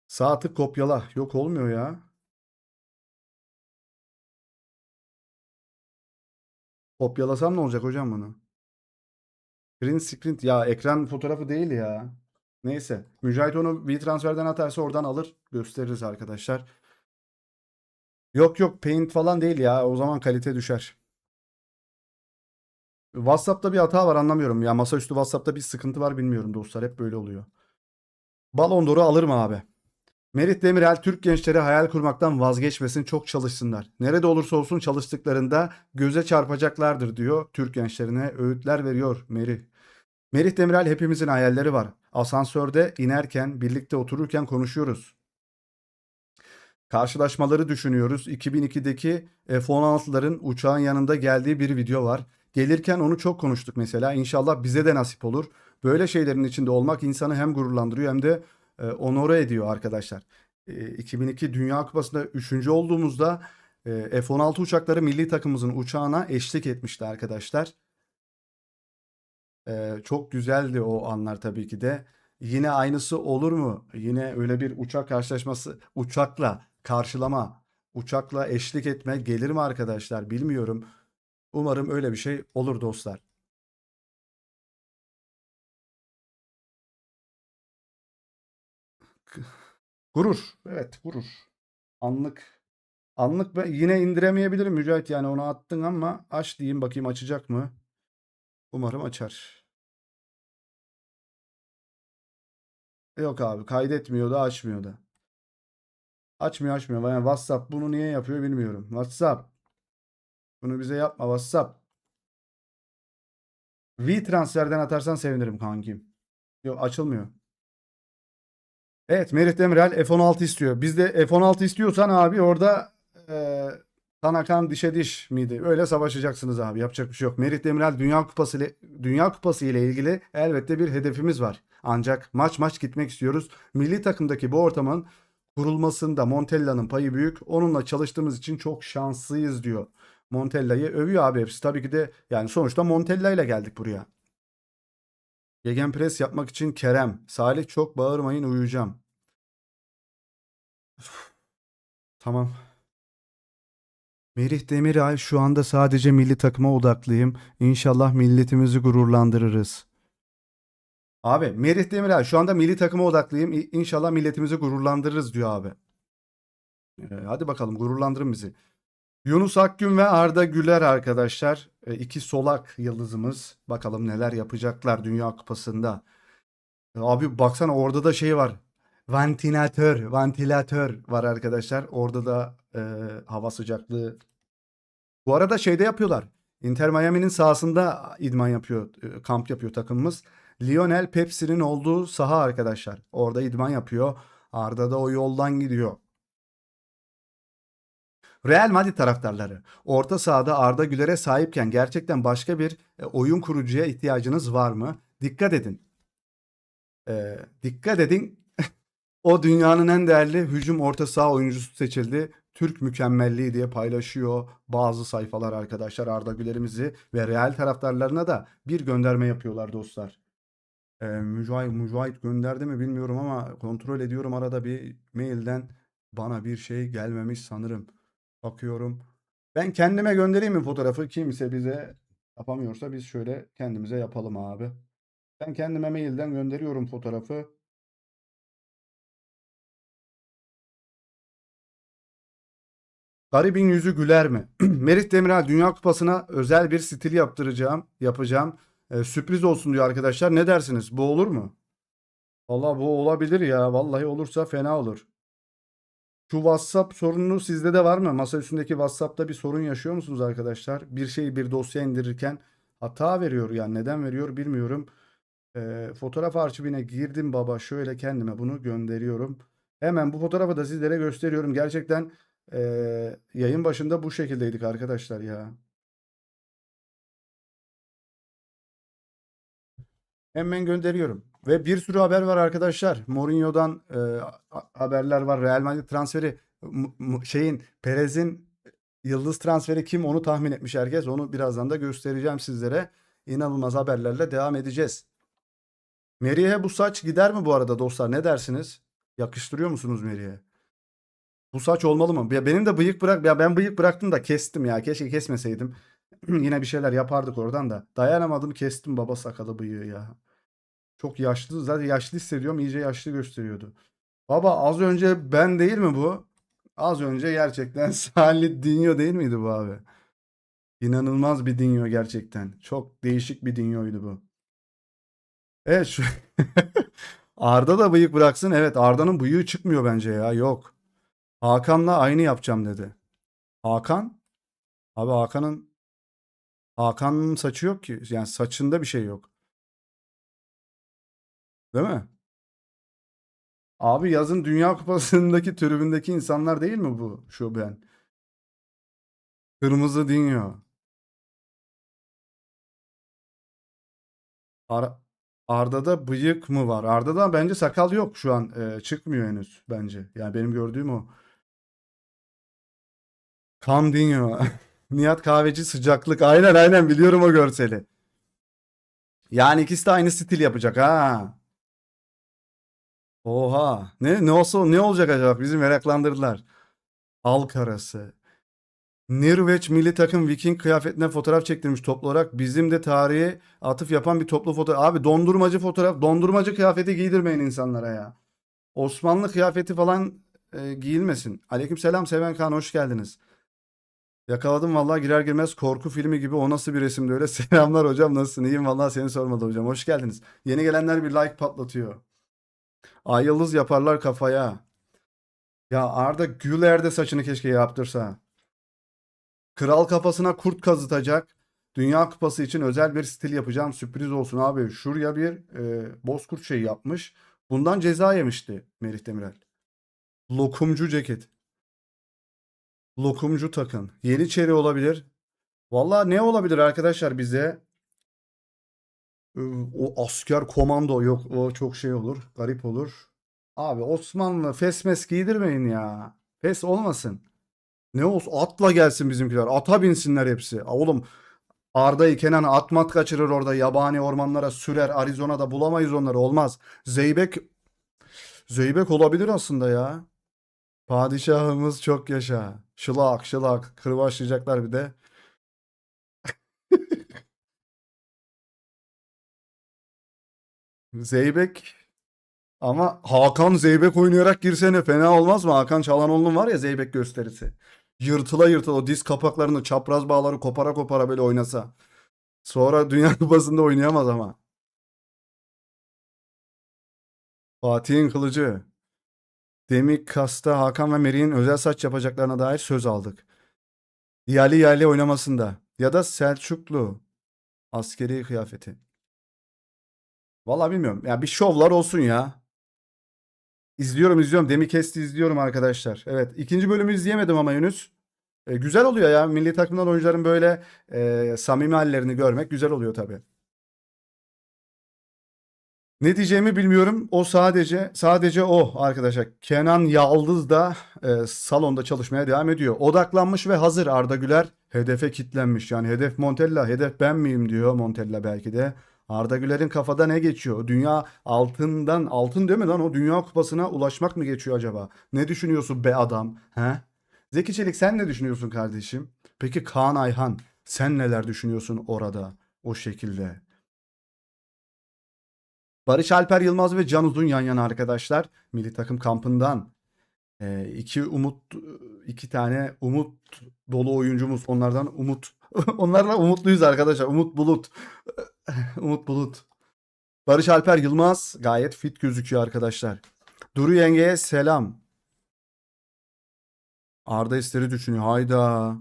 Sağ tık kopyala. Yok olmuyor ya. Kopyalasam ne olacak hocam bunu? Print screen ya ekran fotoğrafı değil ya. Neyse. Mücahit onu WeTransfer'den atarsa oradan alır. Gösteririz arkadaşlar. Yok yok Paint falan değil ya. O zaman kalite düşer. WhatsApp'ta bir hata var anlamıyorum. Ya masaüstü WhatsApp'ta bir sıkıntı var bilmiyorum dostlar. Hep böyle oluyor. Ballon d'Or'u alır mı abi? Merih Demirel Türk gençleri hayal kurmaktan vazgeçmesin çok çalışsınlar. Nerede olursa olsun çalıştıklarında göze çarpacaklardır diyor. Türk gençlerine öğütler veriyor Merih. Merih Demirel hepimizin hayalleri var. Asansörde inerken, birlikte otururken konuşuyoruz. Karşılaşmaları düşünüyoruz. 2002'deki F-16'ların uçağın yanında geldiği bir video var. Gelirken onu çok konuştuk mesela. İnşallah bize de nasip olur. Böyle şeylerin içinde olmak insanı hem gururlandırıyor hem de onore ediyor arkadaşlar. 2002 Dünya Kupası'nda 3. olduğumuzda F-16 uçakları milli takımımızın uçağına eşlik etmişti arkadaşlar. Çok güzeldi o anlar tabii ki de. Yine aynısı olur mu? Yine öyle bir uçak karşılaşması, uçakla karşılama, uçakla eşlik etme gelir mi arkadaşlar? Bilmiyorum. Umarım öyle bir şey olur dostlar. Gurur. Evet, gurur. Anlık. Anlık ve yine indiremeyebilirim Mücahit yani onu attın ama aç diyeyim bakayım açacak mı? Umarım açar. Yok abi kaydetmiyor da açmıyor da. Açmıyor. Yani WhatsApp bunu niye yapıyor bilmiyorum. WhatsApp bunu bize yapma WhatsApp. V-Transfer'den atarsan sevinirim kankim. Yok açılmıyor. Evet Merih Demirel F-16 istiyor. Biz de F-16 istiyorsan abi orada Tanakan dişe diş miydi? Öyle savaşacaksınız abi. Yapacak bir şey yok. Merih Demirel Dünya Kupası ile ilgili elbette bir hedefimiz var. Ancak maç gitmek istiyoruz. Milli takımdaki bu ortamın kurulmasında Montella'nın payı büyük. Onunla çalıştığımız için çok şanslıyız diyor. Montella'yı övüyor abi hepsi. Tabii ki de yani sonuçta Montella ile geldik buraya. Gegenpress yapmak için Kerem. Salih çok bağırmayın uyuyacağım. Tamam. Merih Demiray, şu anda sadece milli takıma odaklıyım. İnşallah milletimizi gururlandırırız. Abi Merih Demiray, şu anda milli takıma odaklıyım. İnşallah milletimizi gururlandırırız diyor abi. Hadi bakalım, gururlandırın bizi. Yunus Akgün ve Arda Güler arkadaşlar. İki solak yıldızımız. Bakalım neler yapacaklar Dünya Kupası'nda. Abi baksana, orada da şey var. Vantilatör var arkadaşlar. Orada da hava sıcaklığı. Bu arada şeyde yapıyorlar. Inter Miami'nin sahasında idman yapıyor, kamp yapıyor takımımız. Lionel Pepsi'nin olduğu saha arkadaşlar. Orada idman yapıyor. Arda da o yoldan gidiyor. Real Madrid taraftarları, orta sahada Arda Güler'e sahipken gerçekten başka bir oyun kurucuya ihtiyacınız var mı? Dikkat edin. Dikkat edin. O dünyanın en değerli hücum orta saha oyuncusu seçildi. Türk mükemmelliği diye paylaşıyor bazı sayfalar arkadaşlar Arda Güler'imizi ve Real taraftarlarına da bir gönderme yapıyorlar dostlar. Mücahit gönderdi mi bilmiyorum ama kontrol ediyorum, arada bir mailden bana bir şey gelmemiş sanırım. Bakıyorum. Ben kendime göndereyim mi fotoğrafı? Kimse bize yapamıyorsa biz şöyle kendimize yapalım abi. Ben kendime mailden gönderiyorum fotoğrafı. Garibin yüzü güler mi? Merih Demiral, Dünya Kupası'na özel bir stil yapacağım. Sürpriz olsun diyor arkadaşlar. Ne dersiniz? Bu olur mu? Vallahi bu olabilir ya. Vallahi olursa fena olur. Şu WhatsApp sorunu sizde de var mı? Masa üstündeki WhatsApp'ta bir sorun yaşıyor musunuz arkadaşlar? Bir dosya indirirken hata veriyor. Yani neden veriyor bilmiyorum. Fotoğraf arşivine girdim baba. Şöyle kendime bunu gönderiyorum. Hemen bu fotoğrafı da sizlere gösteriyorum. Gerçekten yayın başında bu şekildeydik arkadaşlar ya. Hemen gönderiyorum. Ve bir sürü haber var arkadaşlar. Mourinho'dan haberler var. Real Madrid transferi, Perez'in yıldız transferi kim, onu tahmin etmiş herkes. Onu birazdan da göstereceğim sizlere. İnanılmaz haberlerle devam edeceğiz. Merih'e bu saç gider mi bu arada dostlar? Ne dersiniz? Yakıştırıyor musunuz Merih'e? Bu saç olmalı mı? Ya benim de ben bıyık bıraktım da kestim ya. Keşke kesmeseydim. Yine bir şeyler yapardık oradan da. Dayanamadım, kestim baba sakalı, bıyığı ya. Çok yaşlı. Zaten yaşlı hissediyorum. İyice yaşlı gösteriyordu. Baba az önce ben değil mi bu? Az önce gerçekten Salih Dinho değil miydi bu abi? İnanılmaz bir Dinho gerçekten. Çok değişik bir Dinho'ydu bu. Evet şu Arda da bıyık bıraksın. Evet, Arda'nın bıyığı çıkmıyor bence ya. Yok. Hakan'la aynı yapacağım dedi. Hakan? Abi Hakan'ın saçı yok ki. Yani saçında bir şey yok. Değil mi? Abi yazın Dünya Kupası'ndaki tribündeki insanlar değil mi bu? Şu ben. Kırmızı Dinho. Ar Arda'da bıyık mı var? Arda'da bence sakal yok şu an. Çıkmıyor henüz bence. Yani benim gördüğüm o. Kandinho. Nihat Kahveci sıcaklık. Aynen biliyorum o görseli. Yani ikisi de aynı stil yapacak ha. Oha. Ne olacak acaba? Bizi meraklandırdılar. Halk arası. Norveç milli takım Viking kıyafetine fotoğraf çektirmiş toplu olarak. Bizim de tarihe atıf yapan bir toplu fotoğraf. Abi dondurmacı kıyafeti giydirmeyin insanlara ya. Osmanlı kıyafeti falan giyilmesin. Aleykümselam Seven Kaan, hoş geldiniz. Yakaladım vallahi, girer girmez korku filmi gibi, o nasıl bir resimdi öyle. Selamlar hocam, nasılsın? İyiyim vallahi, seni sormalı hocam. Hoş geldiniz. Yeni gelenler bir like patlatıyor. Ay yıldız yaparlar kafaya. Ya Arda Güler de saçını keşke yaptırsa. Kral kafasına kurt kazıtacak. Dünya Kupası için özel bir stil yapacağım. Sürpriz olsun abi. Şuraya bir bozkurt şey yapmış. Bundan ceza yemişti Merih Demirel. Lokumcu ceket. Lokumcu takın. Yeniçeri olabilir. Valla ne olabilir arkadaşlar bize? O asker komando yok. O çok şey olur. Garip olur. Abi Osmanlı fesmes giydirmeyin ya. Fes olmasın. Ne olsun, atla gelsin bizimkiler. Ata binsinler hepsi. Oğlum Arda'yı Kenan at mat kaçırır orada. Yabani ormanlara sürer. Arizona'da bulamayız onları. Olmaz. Zeybek olabilir aslında ya. Padişahımız çok yaşa. Şılak şılak. Kırbaçlayacaklar bir de. Zeybek ama Hakan Zeybek oynayarak girsene fena olmaz mı? Hakan Çalhanoğlu'nun var ya Zeybek gösterisi. Yırtıla yırtıla o diz kapaklarını çapraz bağları kopara kopara böyle oynasa. Sonra Dünya Kupası'nda oynayamaz ama. Fatih'in kılıcı. Demik Kasta Hakan ve Merih'in özel saç yapacaklarına dair söz aldık. Yali Yali oynamasında. Ya da Selçuklu askeri kıyafeti. Vallahi bilmiyorum. Ya bir şovlar olsun ya. İzliyorum. Demikest'i izliyorum arkadaşlar. Evet. İkinci bölümü izleyemedim ama henüz. Güzel oluyor ya. Milli takımdan oyuncuların böyle samimi hallerini görmek güzel oluyor tabii. Ne diyeceğimi bilmiyorum. O sadece o arkadaşlar. Kenan Yıldız da salonda çalışmaya devam ediyor. Odaklanmış ve hazır Arda Güler hedefe kitlenmiş. Yani hedef Montella, hedef ben miyim diyor Montella belki de. Arda Güler'in kafada ne geçiyor? Dünya altın değil mi lan o Dünya Kupası'na ulaşmak mı geçiyor acaba? Ne düşünüyorsun be adam? He? Zeki Çelik sen ne düşünüyorsun kardeşim? Peki Kaan Ayhan sen neler düşünüyorsun orada o şekilde? Barış Alper Yılmaz ve Can Uzun yan yana arkadaşlar. Milli takım kampından iki tane umut dolu oyuncumuz. Onlardan umut. Onlarla umutluyuz arkadaşlar. Umut Bulut. Umut Bulut. Barış Alper Yılmaz gayet fit gözüküyor arkadaşlar. Duru yengeye selam. Arda İster'i düşünüyor. Hayda.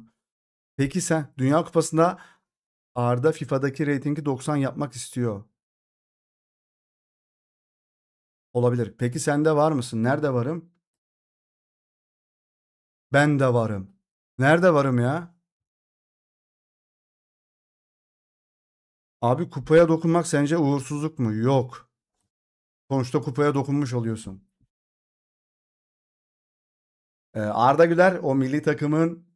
Peki sen Dünya Kupası'nda Arda FIFA'daki reytingi 90 yapmak istiyor. Olabilir. Peki sen de var mısın? Nerede varım? Ben de varım. Nerede varım ya? Abi kupaya dokunmak sence uğursuzluk mu? Yok. Sonuçta kupaya dokunmuş oluyorsun. Arda Güler o milli takımın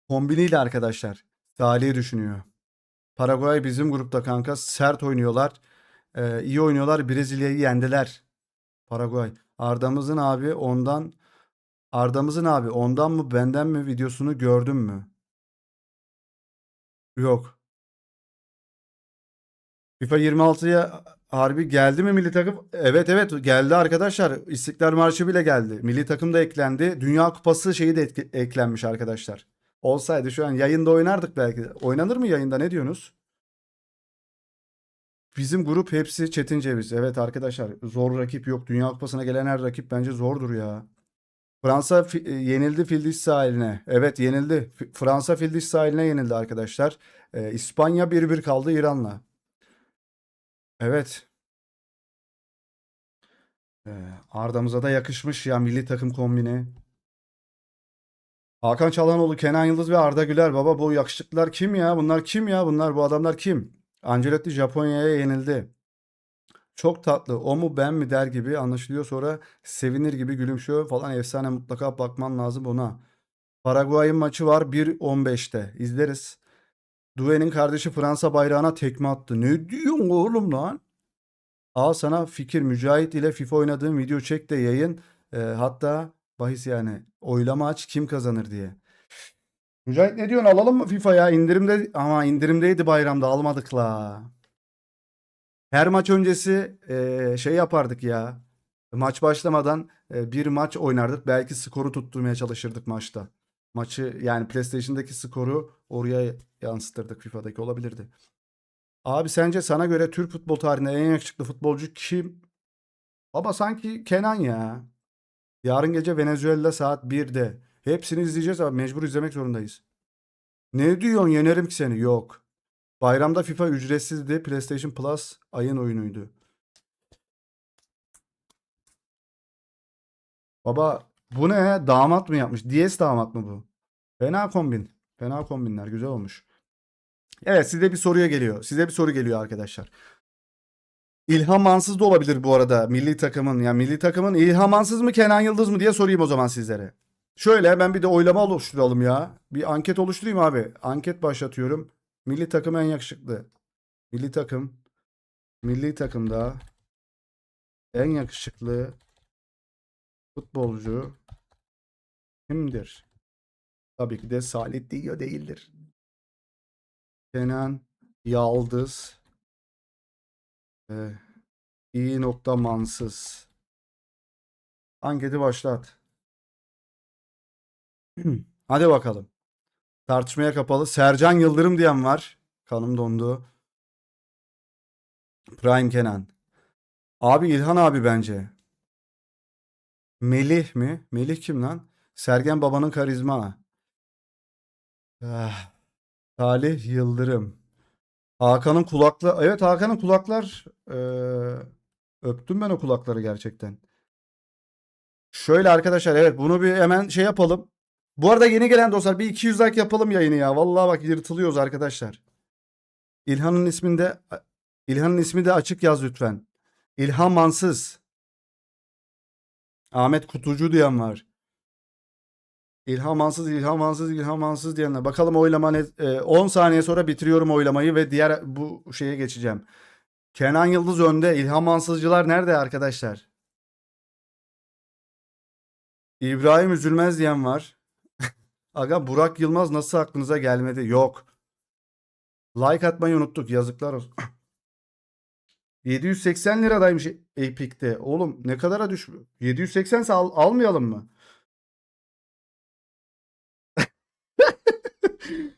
kombiniyle arkadaşlar. Salih'i düşünüyor. Paraguay bizim grupta kanka. Sert oynuyorlar. İyi oynuyorlar. Brezilya'yı yendiler. Paraguay. Arda'mızın abi ondan mı benden mi videosunu gördün mü? Yok. FIFA 26'ya harbi geldi mi milli takım? Evet evet geldi arkadaşlar. İstiklal Marşı bile geldi. Milli takım da eklendi. Dünya Kupası şeyi de eklenmiş arkadaşlar. Olsaydı şu an yayında oynardık belki. Oynanır mı yayında ne diyorsunuz? Bizim grup hepsi Çetin Ceviz. Evet arkadaşlar zor rakip yok. Dünya Kupası'na gelen her rakip bence zordur ya. Fransa yenildi Fildiş sahiline. Evet yenildi. Fransa Fildiş sahiline yenildi arkadaşlar. İspanya 1-1 kaldı İran'la. Evet. Arda'mıza da yakışmış ya milli takım kombini. Hakan Çalhanoğlu, Kenan Yıldız ve Arda Güler. Baba bu yakışıklılar kim ya? Bunlar kim ya? Bu adamlar kim? Ancelotti Japonya'ya yenildi. Çok tatlı. O mu ben mi der gibi anlaşılıyor. Sonra sevinir gibi gülümsüyor falan. Efsane mutlaka bakman lazım ona. Paraguay'ın maçı var 1.15'te. İzleriz. Doué'nin kardeşi Fransa bayrağına tekme attı. Ne diyorsun oğlum lan? Al sana fikir. Mücahit ile FIFA oynadığım video çek de yayın. Hatta bahis yani. Oylama aç kim kazanır diye. Mücahit ne diyorsun alalım mı FIFA ya? İndirimde ama indirimdeydi bayramda almadık la. Her maç öncesi şey yapardık ya. Maç başlamadan bir maç oynardık. Belki skoru tutturmaya çalışırdık maçta. Maçı yani PlayStation'daki skoru oraya yansıtırdık FIFA'daki olabilirdi. Abi sence sana göre Türk futbol tarihinde en yakışıklı futbolcu kim? Baba sanki Kenan ya. Yarın gece Venezuela saat 1'de. Hepsini izleyeceğiz abi. Mecbur izlemek zorundayız. Ne diyorsun yenerim ki seni? Yok. Bayramda FIFA ücretsizdi. PlayStation Plus ayın oyunuydu. Baba bu ne? Damat mı yapmış? DS damat mı bu? Fena kombin. Fena kombinler. Güzel olmuş. Evet size bir soru geliyor arkadaşlar. İlham Mansız da olabilir bu arada milli takımın. Yani milli takımın İlham Mansız mı Kenan Yıldız mı diye sorayım o zaman sizlere. Şöyle ben bir de oylama oluşturalım ya. Bir anket oluşturayım abi. Anket başlatıyorum. Milli takım en yakışıklı. Milli takım. Milli takımda en yakışıklı futbolcu kimdir? Tabii ki de Salih diyor değildir. Kenan Yaldız. E, İyi nokta mansız. Anketi başlat. Hadi bakalım. Tartışmaya kapalı. Sercan Yıldırım diyen var. Kanım dondu. Prime Kenan. Abi İlhan abi bence. Melih mi? Melih kim lan? Sergen babanın karizma. Ah, Salih Yıldırım. Hakan'ın kulaklı. Evet, Hakan'ın kulaklar. Öptüm ben o kulakları gerçekten. Şöyle arkadaşlar, evet, bunu bir hemen şey yapalım. Bu arada yeni gelen dostlar, bir 200 like yapalım yayını ya. Vallahi bak yırtılıyoruz arkadaşlar. İlhan'ın isminde İlhan'ın ismi de açık yaz lütfen. İlhan Mansız. Ahmet Kutucu diyen var. İlhan Mansız, İlhan Mansız, İlhan Mansız diyenler. Bakalım oylama ne? 10 saniye sonra bitiriyorum oylamayı ve diğer bu şeye geçeceğim. Kenan Yıldız önde. İlhan Mansızcılar nerede arkadaşlar? İbrahim Üzülmez diyen var. Aga Burak Yılmaz nasıl aklınıza gelmedi? Yok. Like atmayı unuttuk. Yazıklar olsun. 780 liradaymış Epic'te. Oğlum ne kadara düşmüş? 780 ise almayalım mı?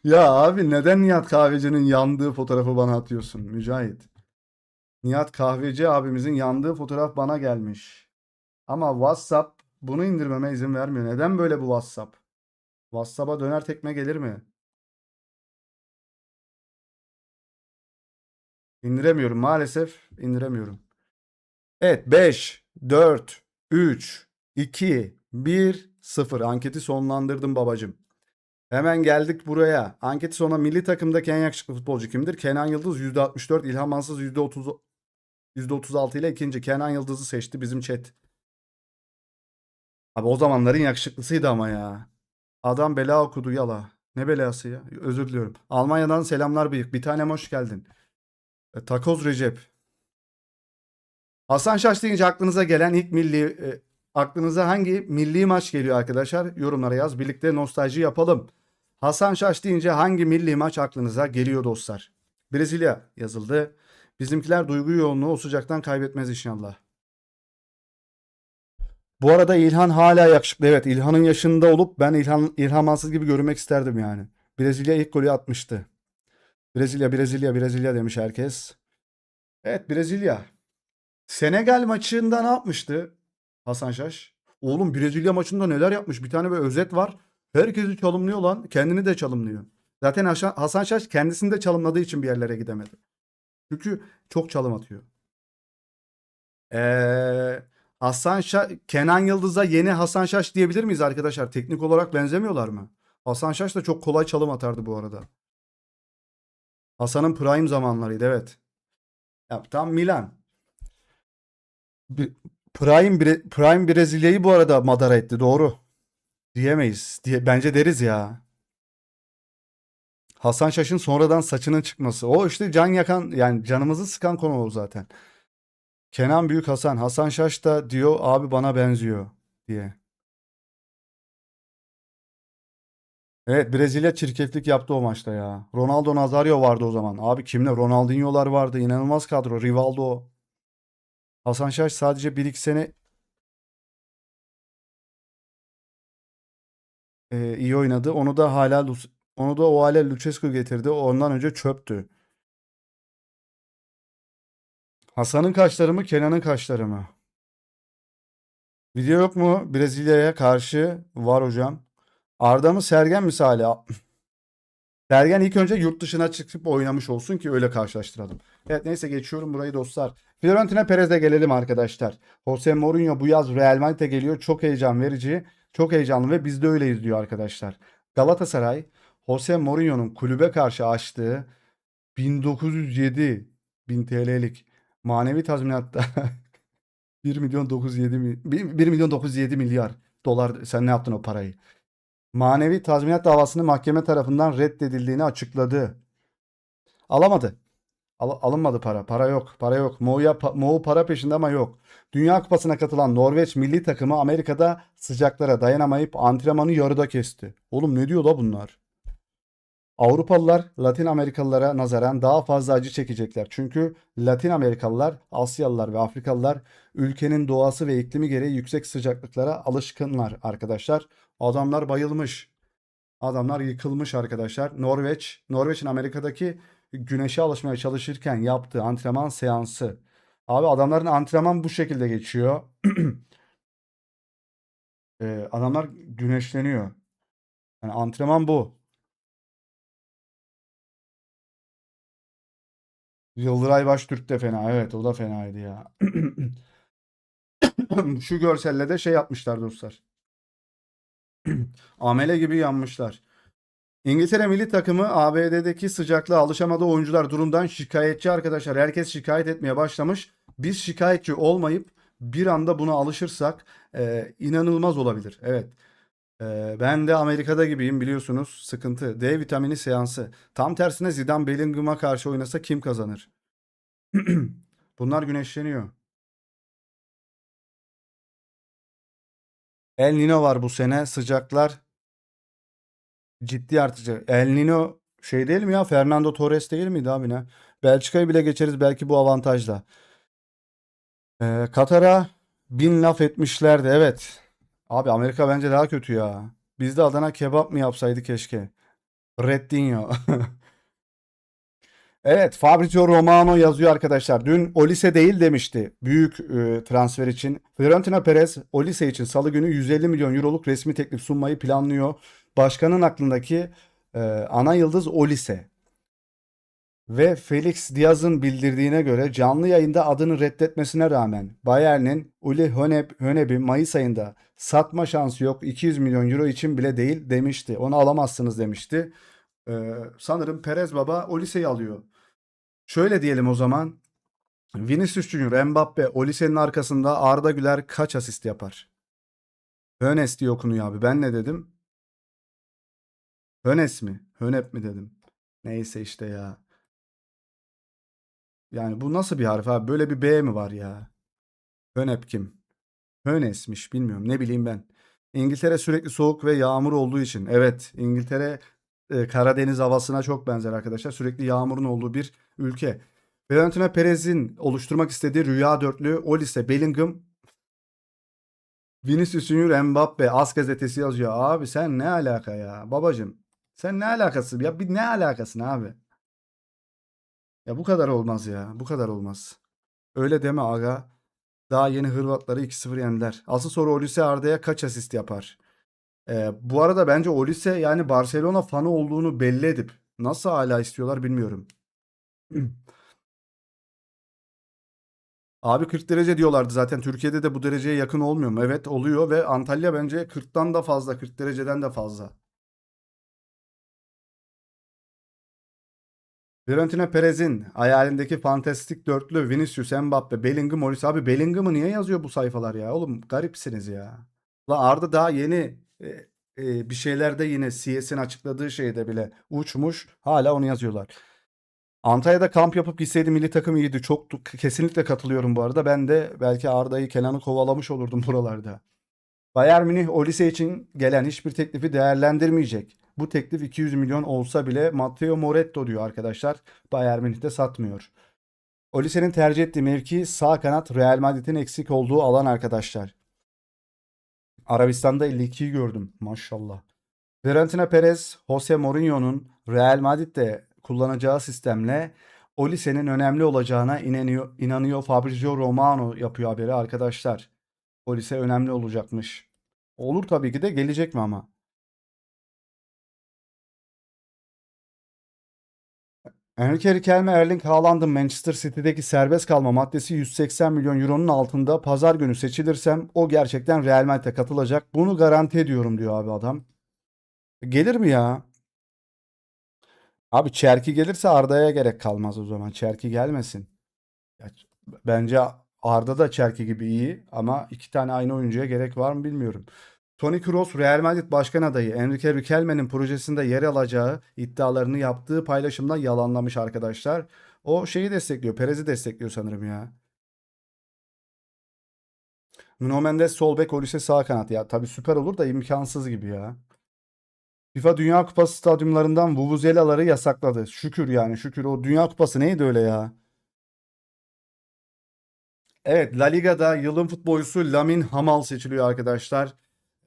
Ya abi neden Nihat Kahveci'nin yandığı fotoğrafı bana atıyorsun Mücahit? Nihat Kahveci abimizin yandığı fotoğraf bana gelmiş. Ama WhatsApp bunu indirmeme izin vermiyor. Neden böyle bu WhatsApp? WhatsApp'a döner tekme gelir mi? İndiremiyorum maalesef. İndiremiyorum. Evet, 5, 4, 3, 2, 1, 0. Anketi sonlandırdım babacım. Hemen geldik buraya. Anketi sonra milli takımdaki en yakışıklı futbolcu kimdir? Kenan Yıldız %64, İlhan Mansız %36 ile ikinci. Kenan Yıldız'ı seçti bizim chat. Abi o zamanların yakışıklısıydı ama ya. Adam bela okudu yala. Ne belası ya? Özür diliyorum. Almanya'dan selamlar bıyık. Bir tanem hoş geldin. Takoz Recep. Hasan Şaş deyince aklınıza gelen ilk aklınıza hangi milli maç geliyor arkadaşlar? Yorumlara yaz. Birlikte nostalji yapalım. Hasan Şaş deyince hangi milli maç aklınıza geliyor dostlar? Brezilya yazıldı. Bizimkiler duygu yoğunluğu o sıcaktan kaybetmez inşallah. Bu arada İlhan hala yakışıklı. Evet, İlhan'ın yaşında olup ben İlhan Mansız gibi görünmek isterdim yani. Brezilya ilk golü atmıştı. Brezilya, Brezilya, Brezilya demiş herkes. Evet, Brezilya. Senegal maçında ne yapmıştı Hasan Şaş? Oğlum Brezilya maçında neler yapmış? Bir tane böyle özet var. Herkesi çalımlıyor lan. Kendini de çalımlıyor. Zaten Hasan Şaş kendisini de çalımladığı için bir yerlere gidemedi. Çünkü çok çalım atıyor. Ee, Kenan Yıldız'a yeni Hasan Şaş diyebilir miyiz arkadaşlar? Teknik olarak benzemiyorlar mı? Hasan Şaş da çok kolay çalım atardı bu arada. Hasan'ın prime zamanlarıydı, evet. Ya, tam Milan. Prime Brezilya'yı bu arada madara etti, doğru. Diyemeyiz. Bence deriz ya. Hasan Şaş'ın sonradan saçının çıkması. O işte can yakan, yani canımızı sıkan konu o zaten. Kenan Büyük Hasan. Hasan Şaş da diyor abi bana benziyor diye. Evet, Brezilya çirkeflik yaptı o maçta ya. Ronaldo Nazario vardı o zaman. Abi kimle? Ronaldinho'lar vardı. İnanılmaz kadro. Rivaldo. Hasan Şaş sadece 1-2 sene iyi oynadı. Onu da o hale Lucescu getirdi. Ondan önce çöptü. Hasan'ın kaşları mı, Kenan'ın kaşları mı? Video yok mu? Brezilya'ya karşı var hocam. Arda mı Sergen mi Salih? Sergen ilk önce yurt dışına çıkıp oynamış olsun ki öyle karşılaştıralım. Evet, neyse geçiyorum burayı dostlar. Fiorentina Perez'e gelelim arkadaşlar. Jose Mourinho bu yaz Real Madrid'e geliyor. Çok heyecan verici. Çok heyecanlı ve biz de öyleyiz diyor arkadaşlar. Galatasaray Jose Mourinho'nun kulübe karşı açtığı 1907 bin TL'lik manevi tazminatta 1 milyon 907 1 milyon 907 milyar dolar, sen ne yaptın o parayı? Manevi tazminat davasının mahkeme tarafından reddedildiğini açıkladı. Alamadı. Alınmadı para. Para yok. Para yok. Moğu para peşinde ama yok. Dünya Kupası'na katılan Norveç milli takımı Amerika'da sıcaklara dayanamayıp antrenmanı yarıda kesti. Oğlum ne diyor la bunlar? Avrupalılar Latin Amerikalılara nazaran daha fazla acı çekecekler. Çünkü Latin Amerikalılar, Asyalılar ve Afrikalılar ülkenin doğası ve iklimi gereği yüksek sıcaklıklara alışkınlar arkadaşlar. Adamlar bayılmış. Adamlar yıkılmış arkadaşlar. Norveç'in Amerika'daki güneşe alışmaya çalışırken yaptığı antrenman seansı. Abi adamların antrenman bu şekilde geçiyor. Adamlar güneşleniyor. Yani antrenman bu. Yıldıray Baştürk de fena. Evet o da fenaydı ya. Şu görselle de şey yapmışlar dostlar. Amele gibi yanmışlar. İngiltere milli takımı ABD'deki sıcaklığa alışamadığı oyuncular durumdan şikayetçi arkadaşlar. Herkes şikayet etmeye başlamış. Biz şikayetçi olmayıp bir anda buna alışırsak inanılmaz olabilir. Evet. Ben de Amerika'da gibiyim biliyorsunuz. Sıkıntı. D vitamini seansı. Tam tersine Zidane Bellingham'a karşı oynasa kim kazanır? Bunlar güneşleniyor. El Nino var bu sene. Sıcaklar ciddi artacak. El Nino şey değil mi ya? Fernando Torres değil miydi abi ne? Belçika'yı bile geçeriz belki bu avantajla. Katar'a bin laf etmişlerdi. Evet. Abi Amerika bence daha kötü ya. Biz de Adana kebap mı yapsaydı keşke. Reddinho. Evet, Fabrizio Romano yazıyor arkadaşlar. Dün Olise değil demişti büyük transfer için. Florentino Perez Olise için Salı günü 150 milyon euroluk resmi teklif sunmayı planlıyor. Başkanın aklındaki ana yıldız Olise. Ve Felix Diaz'ın bildirdiğine göre canlı yayında adını reddetmesine rağmen Bayern'in Uli Höneb'i Mayıs ayında satma şansı yok 200 milyon euro için bile değil demişti. Onu alamazsınız demişti. Sanırım Perez Baba Olise'yi alıyor. Şöyle diyelim o zaman. Vinicius Junior, Mbappe, Olise'nin arkasında Arda Güler kaç asist yapar? Hönes diye okunuyor abi. Ben ne dedim? Hönes mi? Hönep mi dedim? Neyse işte ya. Yani bu nasıl bir harf abi? Böyle bir B mi var ya? Hönep kim? Hönes'miş bilmiyorum. Ne bileyim ben. İngiltere sürekli soğuk ve yağmur olduğu için. Evet, İngiltere Karadeniz havasına çok benzer arkadaşlar. Sürekli yağmurun olduğu bir ülke. Florentino Perez'in oluşturmak istediği rüya dörtlü Olise, Bellingham, Vinicius Junior, Mbappe. As gazetesi yazıyor. Abi sen ne alaka ya babacım? Sen ne alakası? Ya bir ne alakasın abi? Ya bu kadar olmaz ya. Bu kadar olmaz. Öyle deme aga. Daha yeni Hırvatları 2-0 yendiler. Asıl soru Olise Arda'ya kaç asist yapar? Bu arada bence Olise yani Barcelona fanı olduğunu belli edip nasıl hala istiyorlar bilmiyorum. Abi 40 derece diyorlardı zaten. Türkiye'de de bu dereceye yakın olmuyor mu? Evet oluyor ve Antalya bence 40'tan da fazla, 40 dereceden de fazla. Florentino Perez'in hayalindeki fantastik dörtlü Vinicius, Mbappe, Bellingham, Morris. Abi Bellingham'ı niye yazıyor bu sayfalar ya? Oğlum garipsiniz ya. La Arda daha yeni bir şeylerde yine CS'in açıkladığı şeyde bile uçmuş. Hala onu yazıyorlar. Antalya'da kamp yapıp gitseydi milli takım iyiydi. Çok kesinlikle katılıyorum bu arada. Ben de belki Arda'yı, Kenan'ı kovalamış olurdum buralarda. Bayern Münih Olise için gelen hiçbir teklifi değerlendirmeyecek. Bu teklif 200 milyon olsa bile Matteo Moretto diyor arkadaşlar. Bayern Münih de satmıyor. Olise'nin tercih ettiği mevki sağ kanat, Real Madrid'in eksik olduğu alan arkadaşlar. Arabistan'da 52'yi gördüm maşallah. Florentino Perez, Jose Mourinho'nun Real Madrid'de kullanacağı sistemle Olise'nin önemli olacağına inanıyor. Fabrizio Romano yapıyor haberi arkadaşlar. Olise önemli olacakmış. Olur tabii ki de, gelecek mi ama? Enrique Riquelme, Erling Haaland'ın Manchester City'deki serbest kalma maddesi 180 milyon euronun altında. Pazar günü seçilirsem o gerçekten Real Madrid'e katılacak. Bunu garanti ediyorum diyor abi adam. Gelir mi ya? Abi Çerki gelirse Arda'ya gerek kalmaz o zaman. Çerki gelmesin. Ya, bence Arda da Çerki gibi iyi ama iki tane aynı oyuncuya gerek var mı bilmiyorum. Toni Kroos Real Madrid başkan adayı Enrique Riquelme'nin projesinde yer alacağı iddialarını yaptığı paylaşımda yalanlamış arkadaşlar. O şeyi destekliyor. Perez'i destekliyor sanırım ya. Nuno Mendes sol bek, Olise sağ kanat. Ya tabii süper olur da imkansız gibi ya. FIFA Dünya Kupası stadyumlarından vuvuzelaları yasakladı. Şükür yani şükür. O Dünya Kupası neydi öyle ya? Evet, La Liga'da yılın futbolcusu Lamine Yamal seçiliyor arkadaşlar.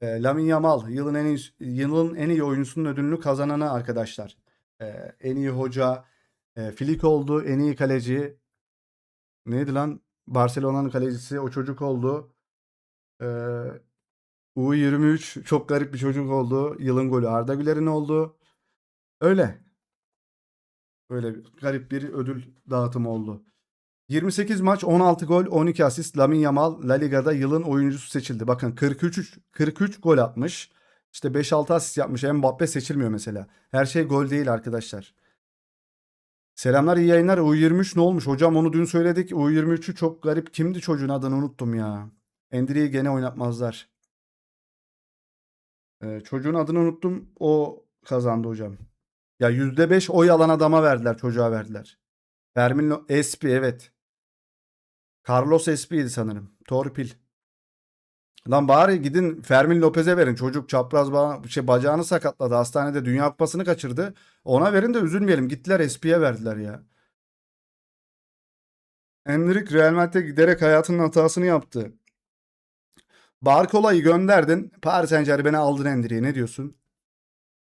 Lamine Yamal yılın en iyi oyuncusunun ödülünü kazananı arkadaşlar. En iyi hoca Flick oldu. En iyi kaleci neydi lan? Barcelona'nın kalecisi o çocuk oldu. Ee, U23 çok garip bir çocuk oldu. Yılın golü Arda Güler'in oldu. Öyle. Öyle garip bir ödül dağıtımı oldu. 28 maç, 16 gol, 12 asist. Lamine Yamal La Liga'da yılın oyuncusu seçildi. Bakın 43 gol atmış. İşte 5-6 asist yapmış. Mbappe seçilmiyor mesela. Her şey gol değil arkadaşlar. Selamlar, iyi yayınlar. U23 ne olmuş? Hocam onu dün söyledik. U23'ü çok garip. Kimdi çocuğun adını unuttum ya. Endri'yi gene oynatmazlar. Çocuğun adını unuttum. O kazandı hocam. Ya %5 oy alan adama verdiler. Çocuğa verdiler. Fermin Espi, evet. Carlos Espi'ydi sanırım. Torpil. Lan bari gidin Fermin Lopez'e verin. Çocuk çapraz bacağını sakatladı. Hastanede Dünya Kupası'nı kaçırdı. Ona verin de üzülmeyelim. Gittiler Espi'ye verdiler ya. Endrick Real Madrid'e giderek hayatının hatasını yaptı. Barkola'yı gönderdin. Paris Saint-Germain'e aldın Endrick'i. Ne diyorsun?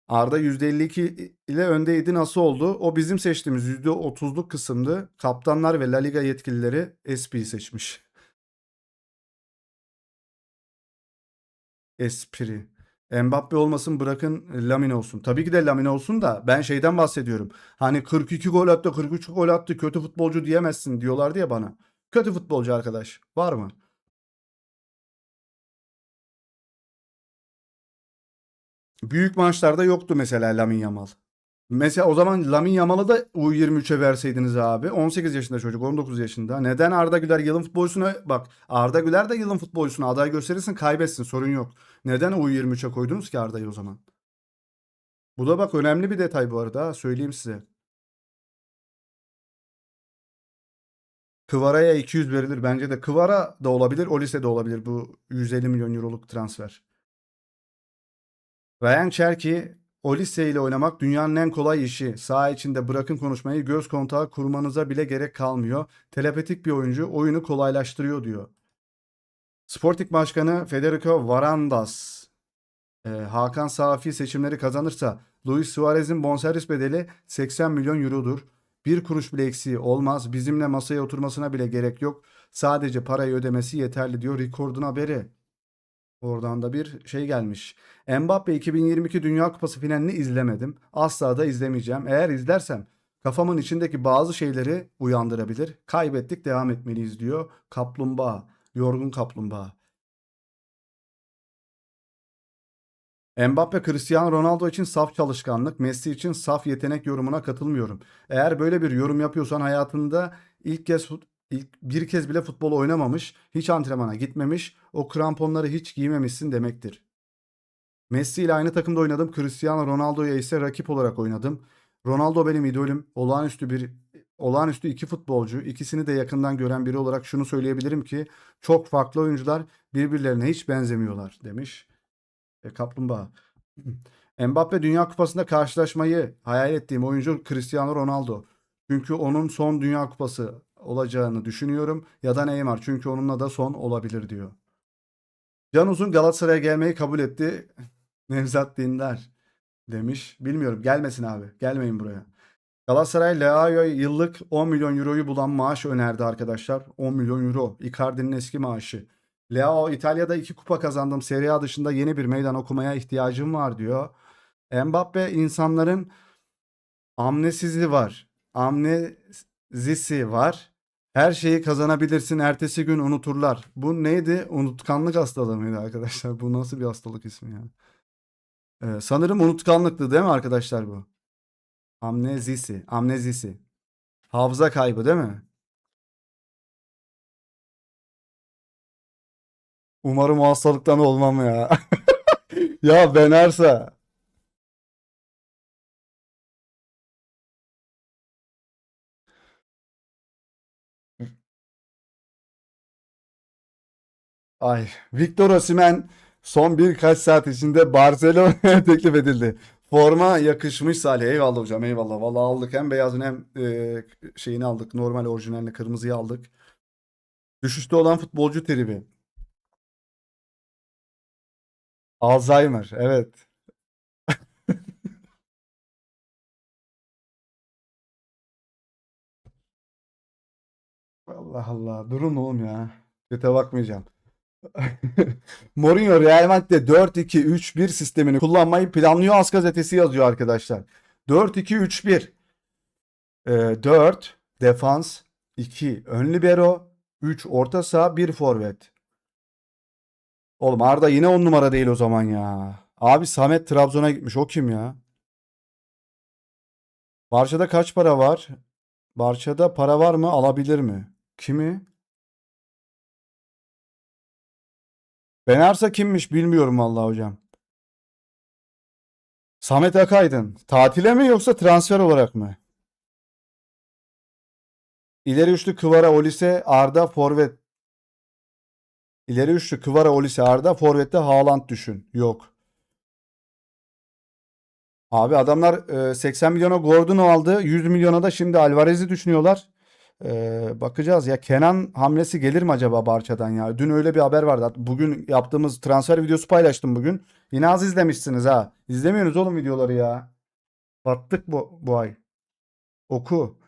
Arda %52 ile öndeydi. Nasıl oldu? O bizim seçtiğimiz %30'luk kısımdı. Kaptanlar ve La Liga yetkilileri Espi'yi seçmiş. Espri. Mbappe olmasın, bırakın Lamine olsun. Tabii ki de Lamine olsun da ben şeyden bahsediyorum. Hani 42 gol attı, 43 gol attı, kötü futbolcu diyemezsin diyorlardı ya bana. Kötü futbolcu arkadaş var mı? Büyük maçlarda yoktu mesela Lamine Yamal. Mesela o zaman Lamine Yamal'ı da U23'e verseydiniz abi. 18 yaşında çocuk, 19 yaşında. Neden Arda Güler yılın futbolcusuna, bak Arda Güler de yılın futbolcusuna aday gösterirsin, kaybetsin, sorun yok. Neden U23'e koydunuz ki Arda'yı o zaman? Bu da bak önemli bir detay bu arada, söyleyeyim size. Kıvara'ya 200 verilir bence de. Kıvara da olabilir, Olise de olabilir bu 150 milyon euroluk transfer. Ryan Cherki, Olise ile oynamak dünyanın en kolay işi. Saha içinde bırakın konuşmayı, göz kontağı kurmanıza bile gerek kalmıyor. Telepatik bir oyuncu oyunu kolaylaştırıyor diyor. Sporting Başkanı Federico Varandas, Hakan Safi seçimleri kazanırsa Luis Suarez'in bonservis bedeli 80 milyon eurodur. Bir kuruş bile eksiği olmaz. Bizimle masaya oturmasına bile gerek yok. Sadece parayı ödemesi yeterli diyor Record'un haberi. Oradan da bir şey gelmiş. Mbappe 2022 Dünya Kupası finalini izlemedim. Asla da izlemeyeceğim. Eğer izlersem kafamın içindeki bazı şeyleri uyandırabilir. Kaybettik, devam etmeliyiz diyor. Kaplumbağa, yorgun kaplumbağa. Mbappe Cristiano Ronaldo için saf çalışkanlık, Messi için saf yetenek yorumuna katılmıyorum. Eğer böyle bir yorum yapıyorsan hayatında bir kez bile futbol oynamamış, hiç antrenmana gitmemiş, o kramponları hiç giymemişsin demektir. Messi ile aynı takımda oynadım. Cristiano Ronaldo'ya ise rakip olarak oynadım. Ronaldo benim idolüm. Olağanüstü iki futbolcu. İkisini de yakından gören biri olarak şunu söyleyebilirim ki çok farklı oyuncular, birbirlerine hiç benzemiyorlar demiş. Kaplumbağa. Mbappe Dünya Kupası'nda karşılaşmayı hayal ettiğim oyuncu Cristiano Ronaldo. Çünkü onun son Dünya Kupası olacağını düşünüyorum. Ya da Neymar, çünkü onunla da son olabilir diyor. Can Uzun Galatasaray'a gelmeyi kabul etti. Nevzat Dindar demiş. Bilmiyorum, gelmesin abi. Gelmeyin buraya. Galatasaray Leao'ya yıllık 10 milyon euroyu bulan maaş önerdi arkadaşlar. 10 milyon euro. Icardi'nin eski maaşı. Leao, İtalya'da 2 kupa kazandım. Serie A dışında yeni bir meydan okumaya ihtiyacım var diyor. Mbappe, insanların amnesizi var. Amnezisi var. Her şeyi kazanabilirsin, ertesi gün unuturlar. Bu neydi? Unutkanlık hastalığı mıydı arkadaşlar? Bu nasıl bir hastalık ismi ya? Sanırım unutkanlıktı değil mi arkadaşlar bu? Amnezisi. Hafıza kaybı değil mi? Umarım o hastalıktan olmam ya. Ya ben Ersa. Ay, Victor Osimhen son birkaç saat içinde Barcelona'ya teklif edildi. Forma yakışmış Salih. Eyvallah hocam, eyvallah. Vallahi aldık, hem beyazını hem şeyini aldık. Normal orijinalini, kırmızıyı aldık. Düşüşte olan futbolcu tribi. Alzheimer. Evet. Allah Allah. Durun oğlum ya. Kötü bakmayacağım. Mourinho Real Madrid'de 4-2-3-1 sistemini kullanmayı planlıyor. As gazetesi yazıyor arkadaşlar. 4-2-3-1. 4 defans, 2 ön libero, 3 orta saha, 1 forvet. Oğlum Arda yine 10 numara değil o zaman ya. Abi Samet Trabzon'a gitmiş. O kim ya? Barça'da kaç para var? Barça'da para var mı? Alabilir mi? Kimi? Ben Arsa kimmiş bilmiyorum vallahi hocam. Samet Akaydın. Tatile mi yoksa transfer olarak mı? İleri üçlü Kvara Olise Arda forvet. İleri üçlü Kvara Olise Arda forvette Haaland düşün. Yok. Abi adamlar 80 milyona Gordon'u aldı. 100 milyona da şimdi Alvarez'i düşünüyorlar. Bakacağız ya, Kenan hamlesi gelir mi acaba Barça'dan ya? Dün öyle bir haber vardı. Bugün yaptığımız transfer videosu paylaştım bugün. Yine az izlemişsiniz ha. İzlemiyorsunuz oğlum videoları ya. Battık bu ay. Oku.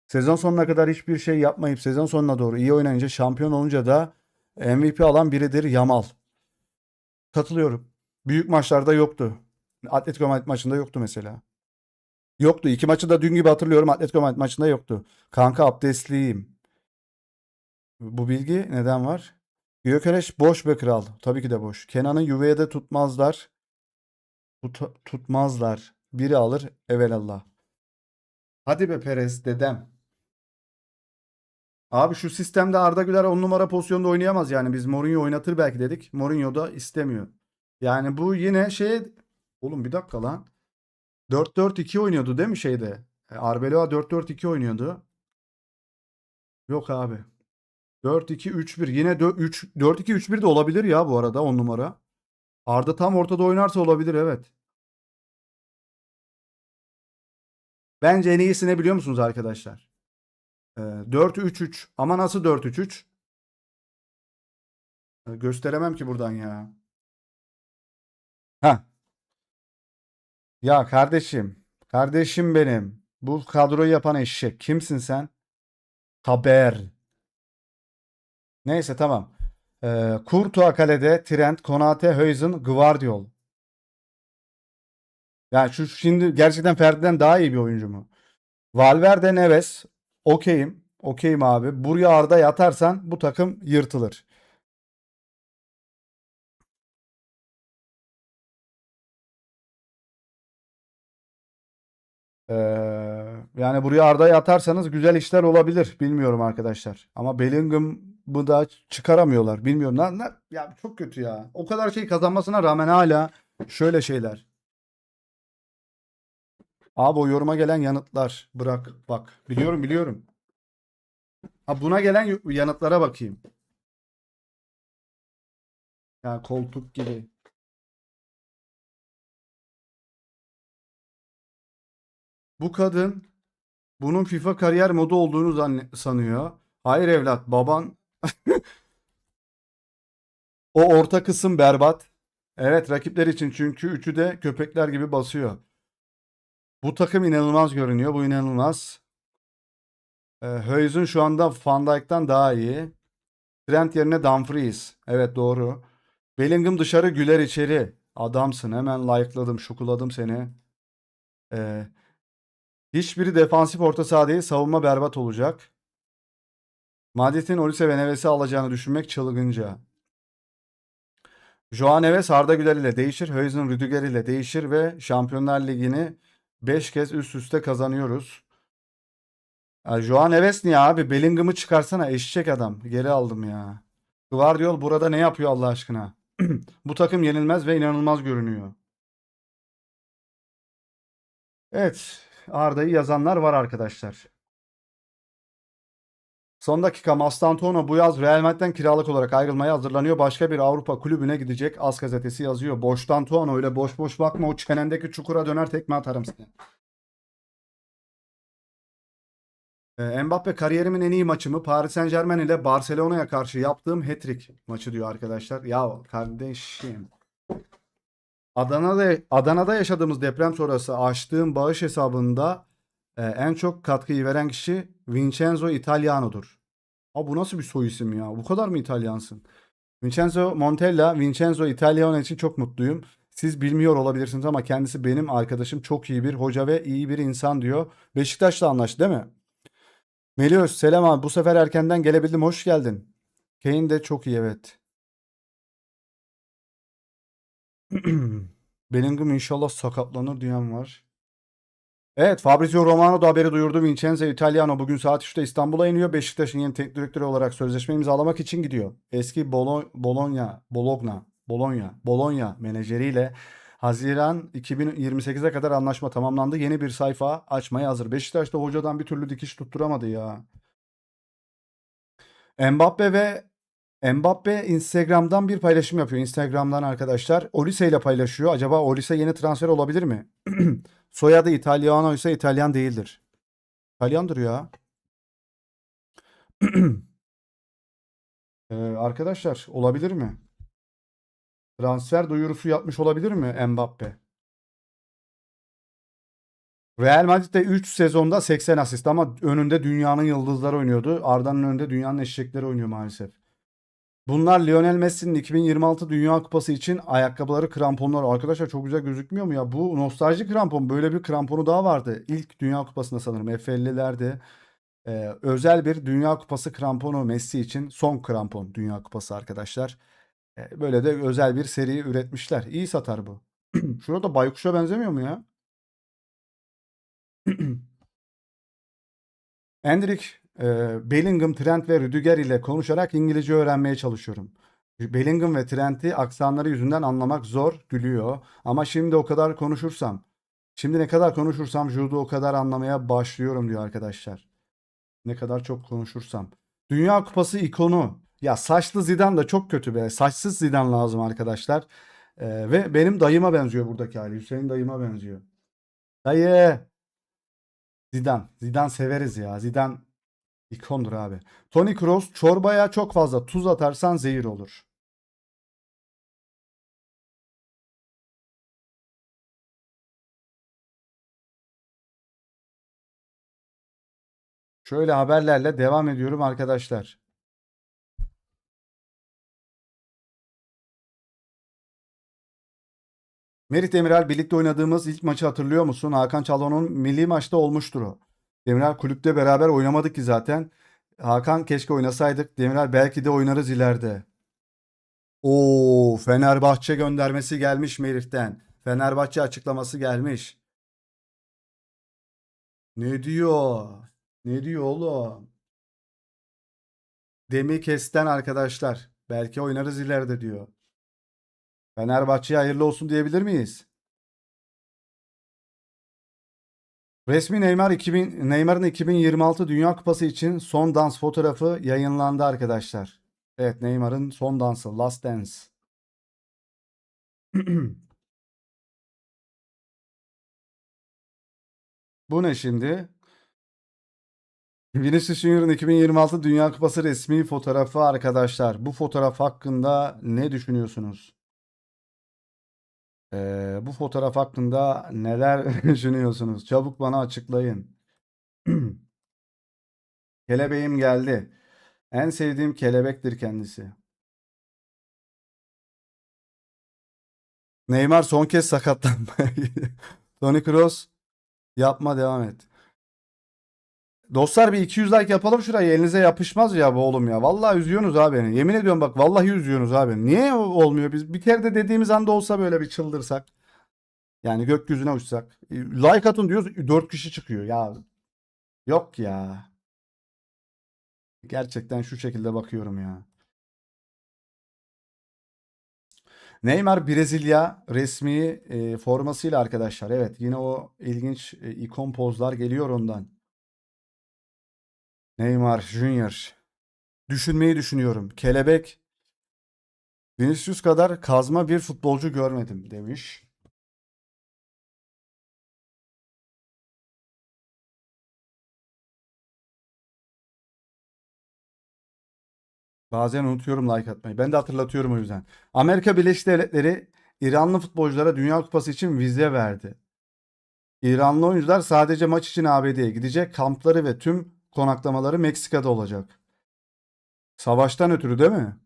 Sezon sonuna kadar hiçbir şey yapmayıp sezon sonuna doğru iyi oynayınca şampiyon olunca da MVP alan biridir Yamal. Katılıyorum. Büyük maçlarda yoktu. Atletico Madrid maçında yoktu mesela. Yoktu. İki maçı da dün gibi hatırlıyorum. Atletico Madrid maçında yoktu. Kanka abdestliyim. Bu bilgi neden var? Gyökeres boş be kral. Tabii ki de boş. Kenan'ı Juve'de tutmazlar. Tutmazlar. Biri alır evelallah. Hadi be Perez dedem. Abi şu sistemde Arda Güler 10 numara pozisyonda oynayamaz yani. Biz Mourinho oynatır belki dedik. Mourinho da istemiyor. Yani bu yine şey... Oğlum bir dakika lan. 4-4-2 oynuyordu değil mi şeyde? Arbeloa 4-4-2 oynuyordu. Yok abi. 4-2-3-1. Yine 4-2-3-1 de olabilir ya bu arada 10 numara. Arda tam ortada oynarsa olabilir, evet. Bence en iyisi ne biliyor musunuz arkadaşlar? 4-3-3. Ama nasıl 4-3-3? Gösteremem ki buradan ya. Ha. Ya kardeşim. Kardeşim benim. Bu kadroyu yapan eşek. Kimsin sen? Haber. Neyse tamam. Courtois kalede. Trent, Konate, Huijsen, Gvardiol. Yani şu şimdi gerçekten Ferdi'den daha iyi bir oyuncu mu? Valverde, Neves. Okeyim. Okeyim abi. Buraya Arda yatarsan bu takım yırtılır. Yani buraya Arda'yı atarsanız güzel işler olabilir. Bilmiyorum arkadaşlar. Ama Bellingham'ı da çıkaramıyorlar. Bilmiyorum. Ya çok kötü ya. O kadar şey kazanmasına rağmen hala şöyle şeyler. Abi o yoruma gelen yanıtlar. Bırak bak. Biliyorum biliyorum. Ha buna gelen yanıtlara bakayım. Ya koltuk gibi. Bu kadın bunun FIFA kariyer modu olduğunu sanıyor. Hayır evlat, baban o orta kısım berbat. Evet, rakipler için, çünkü üçü de köpekler gibi basıyor. Bu takım inanılmaz görünüyor. Bu inanılmaz. Huijsen şu anda Van Dijk'tan daha iyi. Trent yerine Dumfries. Evet doğru. Bellingham dışarı, Güler içeri. Adamsın. Hemen like'ladım, şukuladım seni. Ee, Hiçbiri defansif orta saha değil. Savunma berbat olacak. Madrid'in Olise ve Neves'i alacağını düşünmek çılgınca. Joao Neves Arda Güler ile değişir. Huijsen Rüdiger ile değişir ve Şampiyonlar Ligi'ni 5 kez üst üste kazanıyoruz. Ya Joao Neves niye abi? Bellingham'ı çıkarsana, eşek adam. Geri aldım ya. Guardiol burada ne yapıyor Allah aşkına? Bu takım yenilmez ve inanılmaz görünüyor. Evet. Arda'yı yazanlar var arkadaşlar. Son dakika Mastantuono bu yaz Real Madrid'den kiralık olarak ayrılmaya hazırlanıyor. Başka bir Avrupa kulübüne gidecek. AS gazetesi yazıyor. Boştan Tuono, öyle boş boş bakma, o çenendeki çukura döner tekme atarım seni. Mbappe, kariyerimin en iyi maçı mı? Paris Saint-Germain ile Barcelona'ya karşı yaptığım hat-trick maçı diyor arkadaşlar. Ya kardeşim. Adana'da yaşadığımız deprem sonrası açtığım bağış hesabında en çok katkıyı veren kişi Vincenzo Italiano'dur. Abi bu nasıl bir soy isim ya? Bu kadar mı İtalyansın? Vincenzo Montella, Vincenzo Italiano için çok mutluyum. Siz bilmiyor olabilirsiniz ama kendisi benim arkadaşım. Çok iyi bir hoca ve iyi bir insan diyor. Beşiktaş'la anlaştı değil mi? Melios, selam abi. Bu sefer erkenden gelebildim. Hoş geldin. Kane de çok iyi, evet. Bellingham inşallah sakatlanır diyen var. Evet, Fabrizio Romano da haberi duyurdu. Vincenzo Italiano bugün saat 3'te İstanbul'a iniyor. Beşiktaş'ın yeni teknik direktörü olarak sözleşme imzalamak için gidiyor. Eski Bologna menajeriyle Haziran 2028'e kadar anlaşma tamamlandı. Yeni bir sayfa açmaya hazır. Beşiktaş da hocadan bir türlü dikiş tutturamadı ya. Mbappe ve Mbappe Instagram'dan bir paylaşım yapıyor. Instagram'dan arkadaşlar. Olise ile paylaşıyor. Acaba Olise yeni transfer olabilir mi? Soyadı Italiano ise İtalyan değildir. İtalyandır ya. Arkadaşlar olabilir mi? Transfer duyurusu yapmış olabilir mi Mbappe? Real Madrid'de 3 sezonda 80 asist ama önünde dünyanın yıldızları oynuyordu. Arda'nın önünde dünyanın eşekleri oynuyor maalesef. Bunlar Lionel Messi'nin 2026 Dünya Kupası için ayakkabıları, kramponları. Arkadaşlar çok güzel gözükmüyor mu ya? Bu nostalji krampon. Böyle bir kramponu daha vardı. İlk Dünya Kupası'nda sanırım F50'lerde. Özel bir Dünya Kupası kramponu Messi için. Son krampon Dünya Kupası arkadaşlar. Böyle de özel bir seri üretmişler. İyi satar bu. Şurada baykuşa benzemiyor mu ya? Endrick, Bellingham, Trent ve Rüdiger ile konuşarak İngilizce öğrenmeye çalışıyorum. Bellingham ve Trent'i aksanları yüzünden anlamak zor, gülüyor. Ama şimdi ne kadar konuşursam Jude'u o kadar anlamaya başlıyorum diyor arkadaşlar. Ne kadar çok konuşursam. Dünya Kupası ikonu. Ya saçlı Zidane da çok kötü be. Saçsız Zidane lazım arkadaşlar. Ve benim dayıma benziyor buradaki hali. Hüseyin dayıma benziyor. Dayı. Zidane. Zidane severiz ya. Zidane ikondur abi. Toni Kroos, çorbaya çok fazla tuz atarsan zehir olur. Şöyle haberlerle devam ediyorum arkadaşlar. Merih Demiral, birlikte oynadığımız ilk maçı hatırlıyor musun? Hakan Çalhanoğlu'nun milli maçta olmuştur o. Demiral kulüpte beraber oynamadık ki zaten. Hakan keşke oynasaydık. Demiral belki de oynarız ileride. Oo, Fenerbahçe göndermesi gelmiş Merih'ten. Fenerbahçe açıklaması gelmiş. Ne diyor? Ne diyor oğlum? Demi kesten arkadaşlar. Belki oynarız ileride diyor. Fenerbahçe'ye hayırlı olsun diyebilir miyiz? Resmi Neymar'ın 2026 Dünya Kupası için son dans fotoğrafı yayınlandı arkadaşlar. Evet, Neymar'ın son dansı, Last Dance. Bu ne şimdi? Vinicius Junior'ın 2026 Dünya Kupası resmi fotoğrafı arkadaşlar. Bu fotoğraf hakkında ne düşünüyorsunuz? Bu fotoğraf hakkında neler düşünüyorsunuz? Çabuk bana açıklayın. Kelebeğim geldi. En sevdiğim kelebektir kendisi. Neymar son kez sakatlanmaya gidiyor. Toni Kroos, yapma, devam et. Dostlar bir 200 like yapalım şurayı. Elinize yapışmaz ya bu oğlum ya. Vallahi üzüyorsunuz abi beni. Yemin ediyorum bak, vallahi üzüyorsunuz abi. Niye olmuyor? Biz bir kere de dediğimiz anda olsa böyle bir çıldırsak. Yani gökyüzüne uçsak. Like atın diyoruz, 4 kişi çıkıyor. Ya yok ya. Gerçekten şu şekilde bakıyorum ya. Neymar Brezilya resmi formasıyla arkadaşlar. Evet, yine o ilginç ikon pozlar geliyor ondan. Neymar Junior. Düşünmeyi düşünüyorum. Kelebek Vinicius kadar kazma bir futbolcu görmedim demiş. Bazen unutuyorum like atmayı. Ben de hatırlatıyorum o yüzden. Amerika Birleşik Devletleri İranlı futbolculara Dünya Kupası için vize verdi. İranlı oyuncular sadece maç için ABD'ye gidecek. Kampları ve tüm konaklamaları Meksika'da olacak. Savaştan ötürü değil mi?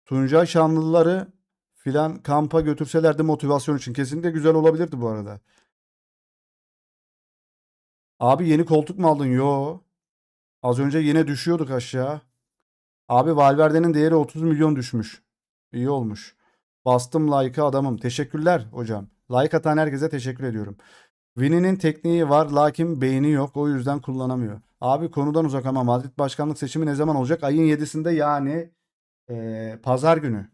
Tuncay Şanlıları filan kampa götürselerdi motivasyon için. Kesinlikle güzel olabilirdi bu arada. Abi yeni koltuk mu aldın? Yo. Az önce yine düşüyorduk aşağı. Abi Valverde'nin değeri 30 milyon düşmüş. İyi olmuş. Bastım like'a adamım. Teşekkürler hocam. Like atan herkese teşekkür ediyorum. Vini'nin tekniği var lakin beyni yok. O yüzden kullanamıyor. Abi konudan uzak ama Madrid başkanlık seçimi ne zaman olacak? Ayın 7'sinde yani pazar günü.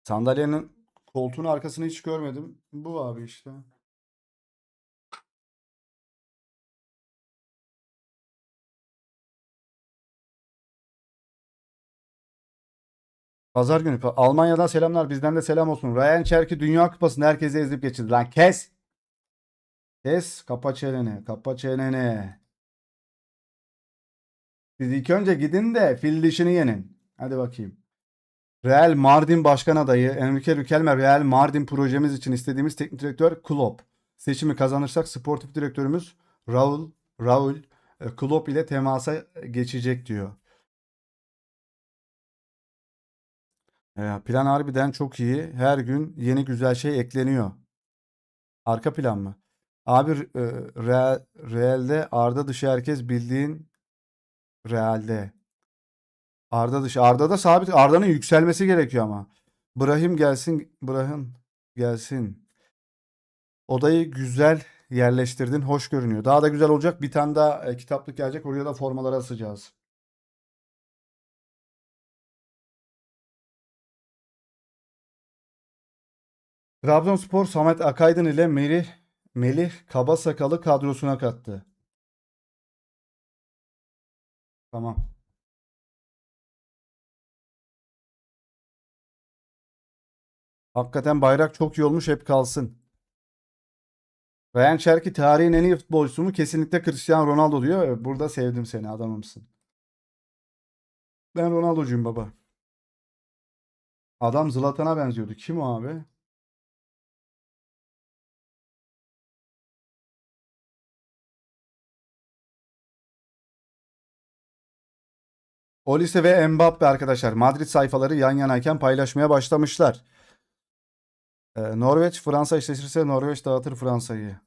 Sandalyenin koltuğun arkasını hiç görmedim. Bu abi işte. Pazar günü. Almanya'dan selamlar. Bizden de selam olsun. Ryan Cherki Dünya Kupası'nda herkese ezip geçirdi. Lan kes. Kes. Kapa çeneni. Kapa çeneni. Siz ilk önce gidin de fil dişini yenin. Hadi bakayım. Real Mardin Başkan Adayı Enrique Riquelme Real Mardin projemiz için istediğimiz teknik direktör Klopp. Seçimi kazanırsak sportif direktörümüz Raul Klopp ile temasa geçecek diyor. Plan harbiden çok iyi. Her gün yeni güzel şey ekleniyor. Arka plan mı? Abi Real'de Arda dışı herkes bildiğin Real'de. Arda dışı. Arda'da sabit. Arda'nın yükselmesi gerekiyor ama. Brahim gelsin. Brahim gelsin. Odayı güzel yerleştirdin. Hoş görünüyor. Daha da güzel olacak. Bir tane daha kitaplık gelecek. Oraya da formaları asacağız. Trabzonspor Samet Akaydın ile Melih Kabasakalı kadrosuna kattı. Tamam. Hakikaten bayrak çok iyi olmuş. Hep kalsın. Ryan Cherki tarihin en iyi futbolcusu mu? Kesinlikle Cristiano Ronaldo diyor. Burada sevdim seni, adamımsın. Ben Ronaldo'cuyum baba. Adam Zlatan'a benziyordu. Kim o abi? Olise ve Mbappe arkadaşlar Madrid sayfaları yan yanayken paylaşmaya başlamışlar. Norveç Fransa eşleşirse Norveç dağıtır Fransa'yı.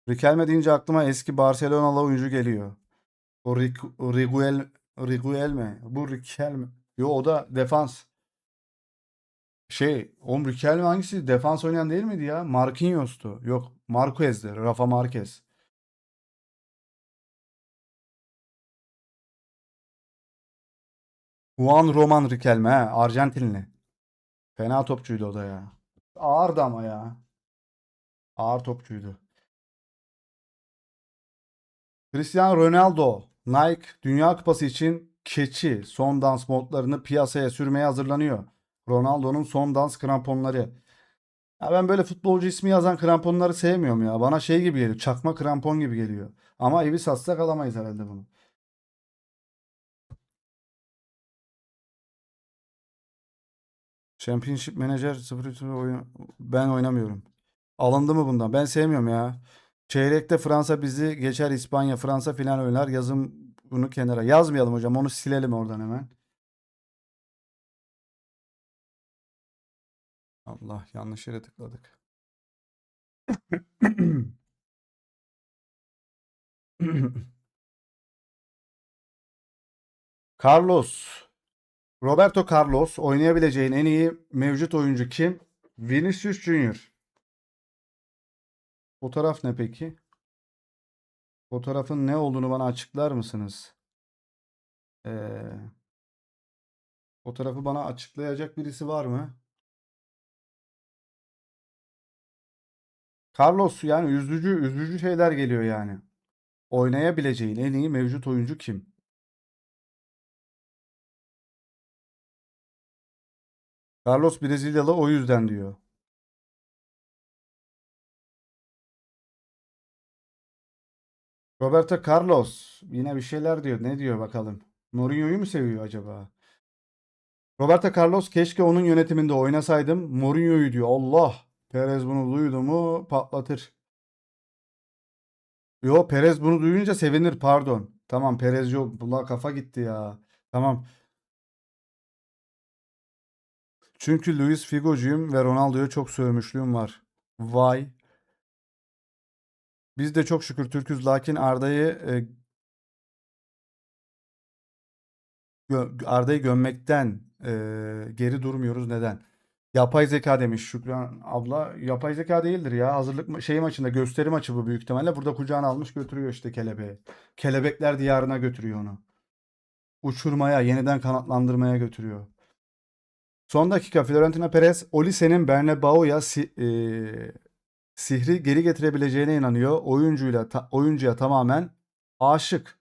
Riquelme deyince aklıma eski Barcelonalı oyuncu geliyor. O Riguel mi? Bu Riquelme. Yo, o da defans. Oğlum Riquelme hangisi? Defans oynayan değil miydi ya? Marquinhos'tu. Yok, Marquez'di. Rafa Marquez. Juan Roman Riquelme, he, Arjantinli. Fena topçuydu o da ya. Ağırdı ama ya. Ağır topçuydu. Cristiano Ronaldo, Nike Dünya Kupası için keçi son dans modlarını piyasaya sürmeye hazırlanıyor. Ronaldo'nun son dans kramponları. Ya ben böyle futbolcu ismi yazan kramponları sevmiyorum ya. Bana şey gibi geliyor. Çakma krampon gibi geliyor. Ama evi satsak alamayız herhalde bunu. Championship Manager 0 oyun ben oynamıyorum. Alındı mı bundan? Ben sevmiyorum ya. Çeyrekte Fransa bizi geçer, İspanya, Fransa final oynar. Yazın bunu kenara. Yazmayalım hocam. Onu silelim oradan hemen. Allah, yanlış yere tıkladık. Carlos. Roberto Carlos oynayabileceğin en iyi mevcut oyuncu kim? Vinicius Junior. Fotoğraf ne peki? Fotoğrafın ne olduğunu bana açıklar mısınız? Ee, Fotoğrafı bana açıklayacak birisi var mı? Carlos, yani üzücü üzücü şeyler geliyor yani. Oynayabileceğin en iyi mevcut oyuncu kim? Carlos Brezilyalı o yüzden diyor. Roberto Carlos yine bir şeyler diyor. Ne diyor bakalım? Mourinho'yu mu seviyor acaba? Roberto Carlos keşke onun yönetiminde oynasaydım. Mourinho'yu diyor. Allah. Perez bunu duydu mu patlatır. Yo, Perez bunu duyunca sevinir, pardon. Tamam, Perez yok. Buna kafa gitti ya. Tamam. Çünkü Luis Figo'cuyum ve Ronaldo'ya çok sövmüşlüğüm var. Vay. Biz de çok şükür Türk'üz, lakin Arda'yı gömmekten geri durmuyoruz. Neden? Yapay zeka demiş Şükran abla. Yapay zeka değildir ya. Hazırlık şey maçında, gösteri maçı bu büyük ihtimalle. Burada kucağına almış götürüyor işte kelebeği. Kelebekler diyarına götürüyor onu. Uçurmaya, yeniden kanatlandırmaya götürüyor. Son dakika Florentino Perez, Olise'nin Bernabeu'ya sihri geri getirebileceğine inanıyor. Oyuncuya tamamen aşık.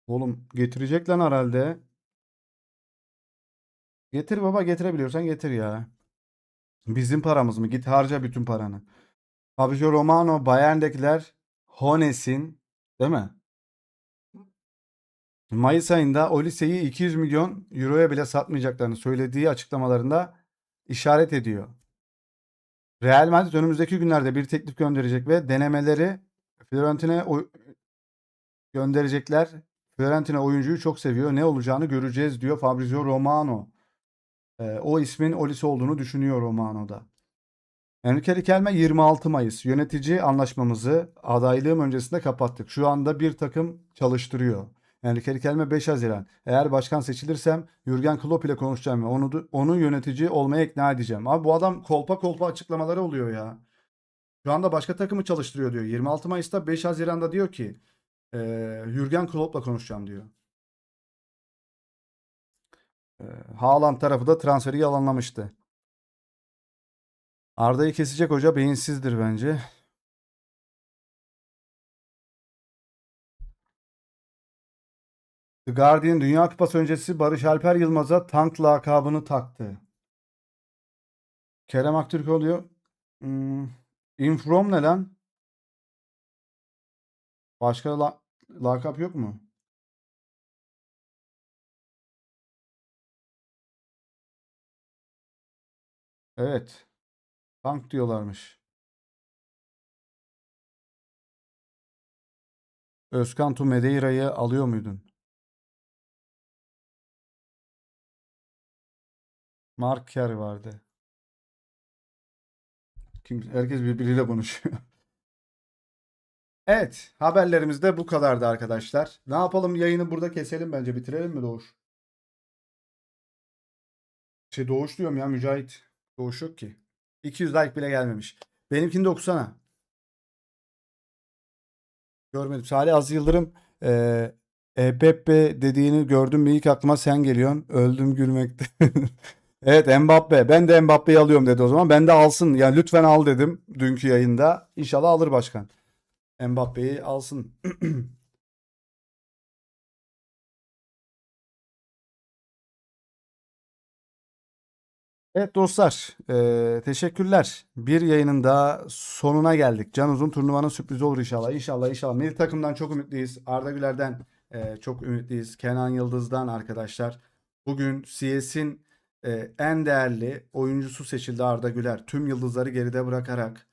Oğlum getirecek lan herhalde. Getir baba, getirebiliyorsan getir ya. Bizim paramız mı? Git harca bütün paranı. Fabrizio Romano, Bayern'dekiler Hones'in, değil mi? Mayıs ayında Olise'yi 200 milyon euroya bile satmayacaklarını söylediği açıklamalarında işaret ediyor. Real Madrid önümüzdeki günlerde bir teklif gönderecek ve denemeleri Fiorentina'ya gönderecekler. Fiorentina oyuncuyu çok seviyor. Ne olacağını göreceğiz diyor Fabrizio Romano. O ismin Olise olduğunu düşünüyor Romano'da. Enrique Riquelme 26 Mayıs. Yönetici anlaşmamızı adaylığım öncesinde kapattık. Şu anda bir takım çalıştırıyor. Enrique Riquelme 5 Haziran. Eğer başkan seçilirsem Jürgen Klopp ile konuşacağım ve onu yönetici olmaya ikna edeceğim. Abi bu adam kolpa kolpa açıklamaları oluyor ya. Şu anda başka takımı çalıştırıyor diyor. 26 Mayıs'ta 5 Haziran'da diyor ki Jürgen Klopp'la konuşacağım diyor. E, Haaland tarafı da transferi yalanlamıştı. Arda'yı kesecek hoca beyinsizdir bence. The Guardian Dünya Kupası öncesi Barış Alper Yılmaz'a tank lakabını taktı. Kerem Aktürkoğlu diyor. Hmm, Infrom ne lan? Başka lakap yok mu? Evet. Tank diyorlarmış. Özkan Tu Medeira'yı alıyor muydun? Mark Kerr vardı. Herkes birbiriyle konuşuyor. Evet. Haberlerimiz de bu kadardı arkadaşlar. Ne yapalım, yayını burada keselim bence. Bitirelim mi Doğuş? Doğuş diyorum ya, Mücahit. Doğuş yok ki. 200 like bile gelmemiş. Benimkini de okusana. Görmedim. Salih Az Yıldırım Mbappe dediğini gördüm mü ilk aklıma sen geliyorsun. Öldüm gülmekte. Evet, Mbappe. Ben de Mbappe'yi alıyorum dedi o zaman. Ben de alsın. Yani lütfen al dedim dünkü yayında. İnşallah alır başkan. Mbappe'yi alsın. Evet dostlar, teşekkürler. Bir yayının daha sonuna geldik. Can Uzun turnuvanın sürprizi olur inşallah. İnşallah inşallah. Milli takımdan çok ümitliyiz. Arda Güler'den çok ümitliyiz. Kenan Yıldız'dan arkadaşlar. Bugün CS'in en değerli oyuncusu seçildi Arda Güler. Tüm yıldızları geride bırakarak.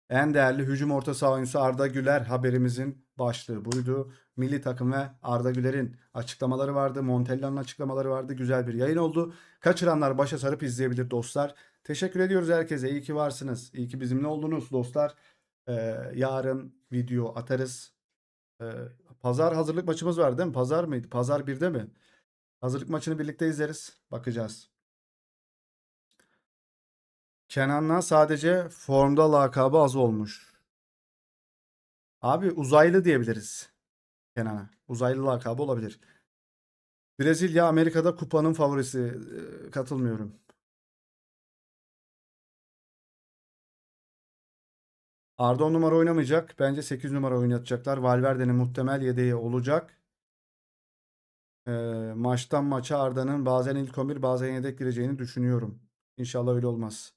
En değerli hücum orta saha oyuncusu Arda Güler, haberimizin başlığı buydu. Milli takım ve Arda Güler'in açıklamaları vardı. Montella'nın açıklamaları vardı. Güzel bir yayın oldu. Kaçıranlar başa sarıp izleyebilir dostlar. Teşekkür ediyoruz herkese. İyi ki varsınız. İyi ki bizimle oldunuz dostlar. Ee, Yarın video atarız. Ee, Pazar hazırlık maçımız var değil mi? Pazar mıydı? Pazar 1'de mi? Hazırlık maçını birlikte izleriz. Bakacağız. Kenan'la sadece formda lakabı az olmuş. Abi uzaylı diyebiliriz Kenan'a. Uzaylı lakabı olabilir. Brezilya Amerika'da kupanın favorisi. Katılmıyorum. Arda 10 numara oynamayacak. Bence 8 numara oynatacaklar. Valverde'nin muhtemel yedeği olacak. Maçtan maça Arda'nın bazen ilk 11 bazen yedek gireceğini düşünüyorum. İnşallah öyle olmaz.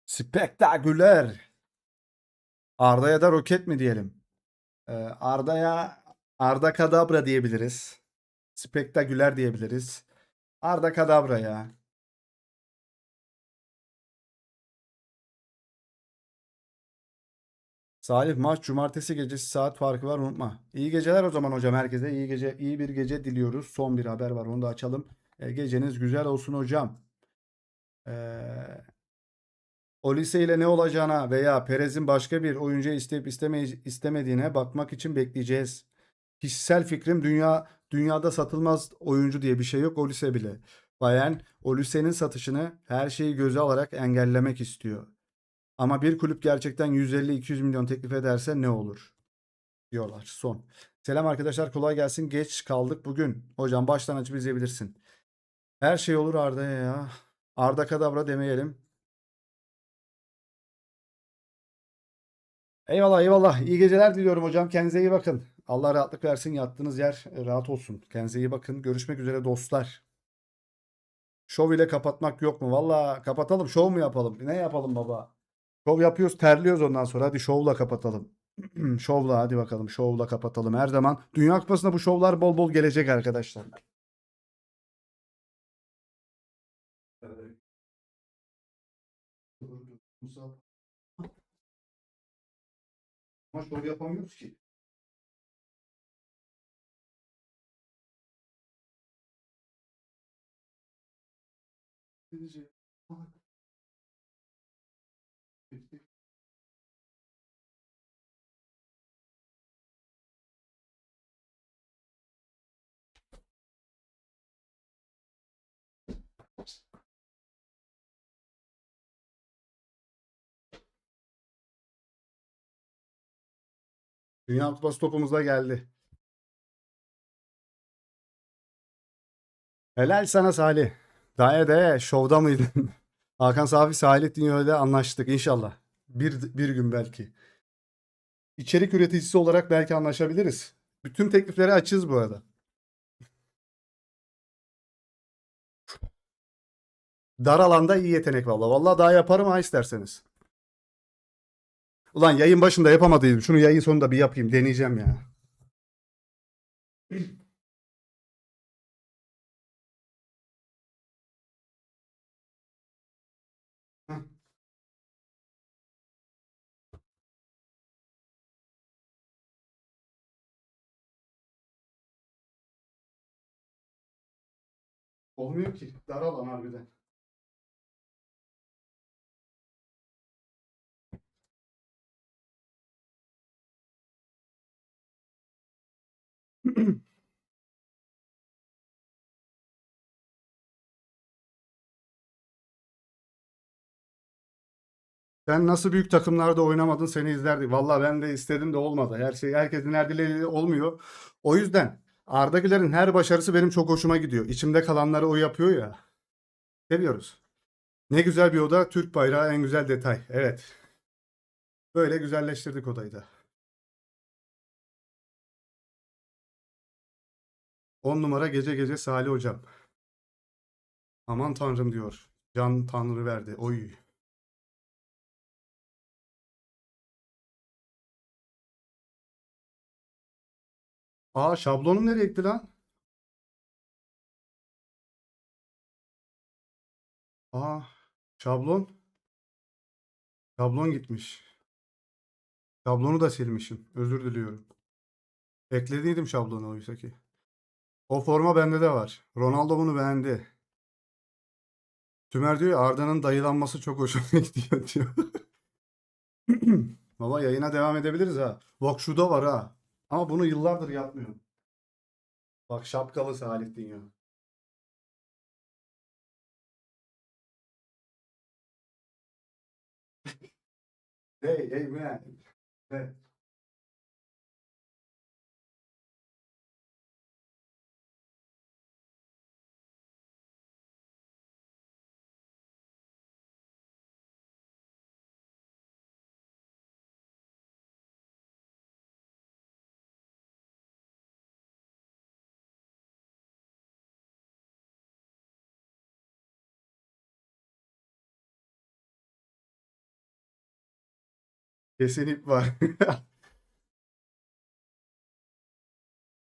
Spektaküler. Arda'ya da roket mi diyelim? Arda'ya Arda Kadabra diyebiliriz. Spektaküler diyebiliriz. Arda Kadabra ya. Salih maç cumartesi gecesi saat farkı var unutma. İyi geceler o zaman hocam herkese. İyi bir gece diliyoruz. Son bir haber var onu da açalım. Geceniz güzel olsun hocam. Ee, Olise ile ne olacağına veya Perez'in başka bir oyuncu isteyip istemediğine bakmak için bekleyeceğiz. Kişisel fikrim dünyada satılmaz oyuncu diye bir şey yok Olise bile. Bayern Olise'nin satışını her şeyi göze alarak engellemek istiyor. Ama bir kulüp gerçekten 150-200 milyon teklif ederse ne olur? Diyorlar. Son. Selam arkadaşlar kolay gelsin. Geç kaldık bugün. Hocam baştan açıp izleyebilirsin. Her şey olur Arda'ya ya. Arda Kadabra demeyelim. Eyvallah eyvallah. İyi geceler diliyorum hocam. Kendinize iyi bakın. Allah rahatlık versin. Yattığınız yer rahat olsun. Kendinize iyi bakın. Görüşmek üzere dostlar. Şov ile kapatmak yok mu? Valla kapatalım. Şov mu yapalım? Ne yapalım baba? Şov yapıyoruz, terliyoruz ondan sonra. Hadi şovla kapatalım. Şovla hadi bakalım. Şovla kapatalım. Her zaman Dünya Kupası'nda bu şovlar bol bol gelecek arkadaşlar. Ama şov yapamıyoruz ki. Dünya Kupası topumuz da geldi. Helal sana Salih. Daha de şovda mıydın? Hakan Safi Salih Dinyo'yla anlaştık inşallah. Bir gün belki. İçerik üreticisi olarak belki anlaşabiliriz. Bütün teklifleri açığız bu arada. Dar alanda iyi yetenek valla. Valla daha yaparım ha isterseniz. Ulan yayın başında yapamadıydım. Şunu yayın sonunda bir yapayım. Deneyeceğim ya. Heh. Olmuyor ki. Dar alan harbiden. Sen nasıl büyük takımlarda oynamadın seni izlerdik. Valla ben de istedim de olmadı. Her şey herkesin her dileğiyle olmuyor. O yüzden Arda Güler'in her başarısı benim çok hoşuma gidiyor. İçimde kalanları o yapıyor ya. Seviyoruz. Ne güzel bir oda. Türk bayrağı en güzel detay. Evet. Böyle güzelleştirdik odayı da. 10 numara gece gece Salih hocam. Aman tanrım diyor. Can tanrı verdi. Oy. Aa şablonum nereye gitti lan? Aa şablon. Şablon gitmiş. Şablonu da silmişim. Özür diliyorum. Eklediydim şablonu oysa ki. O forma bende de var. Ronaldo bunu beğendi. Tümer diyor ya Arda'nın dayılanması çok hoşuma gidiyor diyor. Baba yayına devam edebiliriz ha. Bak şu da var ha. Ama bunu yıllardır yapmıyorum. Bak şapkalı Salih Dünya. Hey hey man. Hey. Kesin ip var.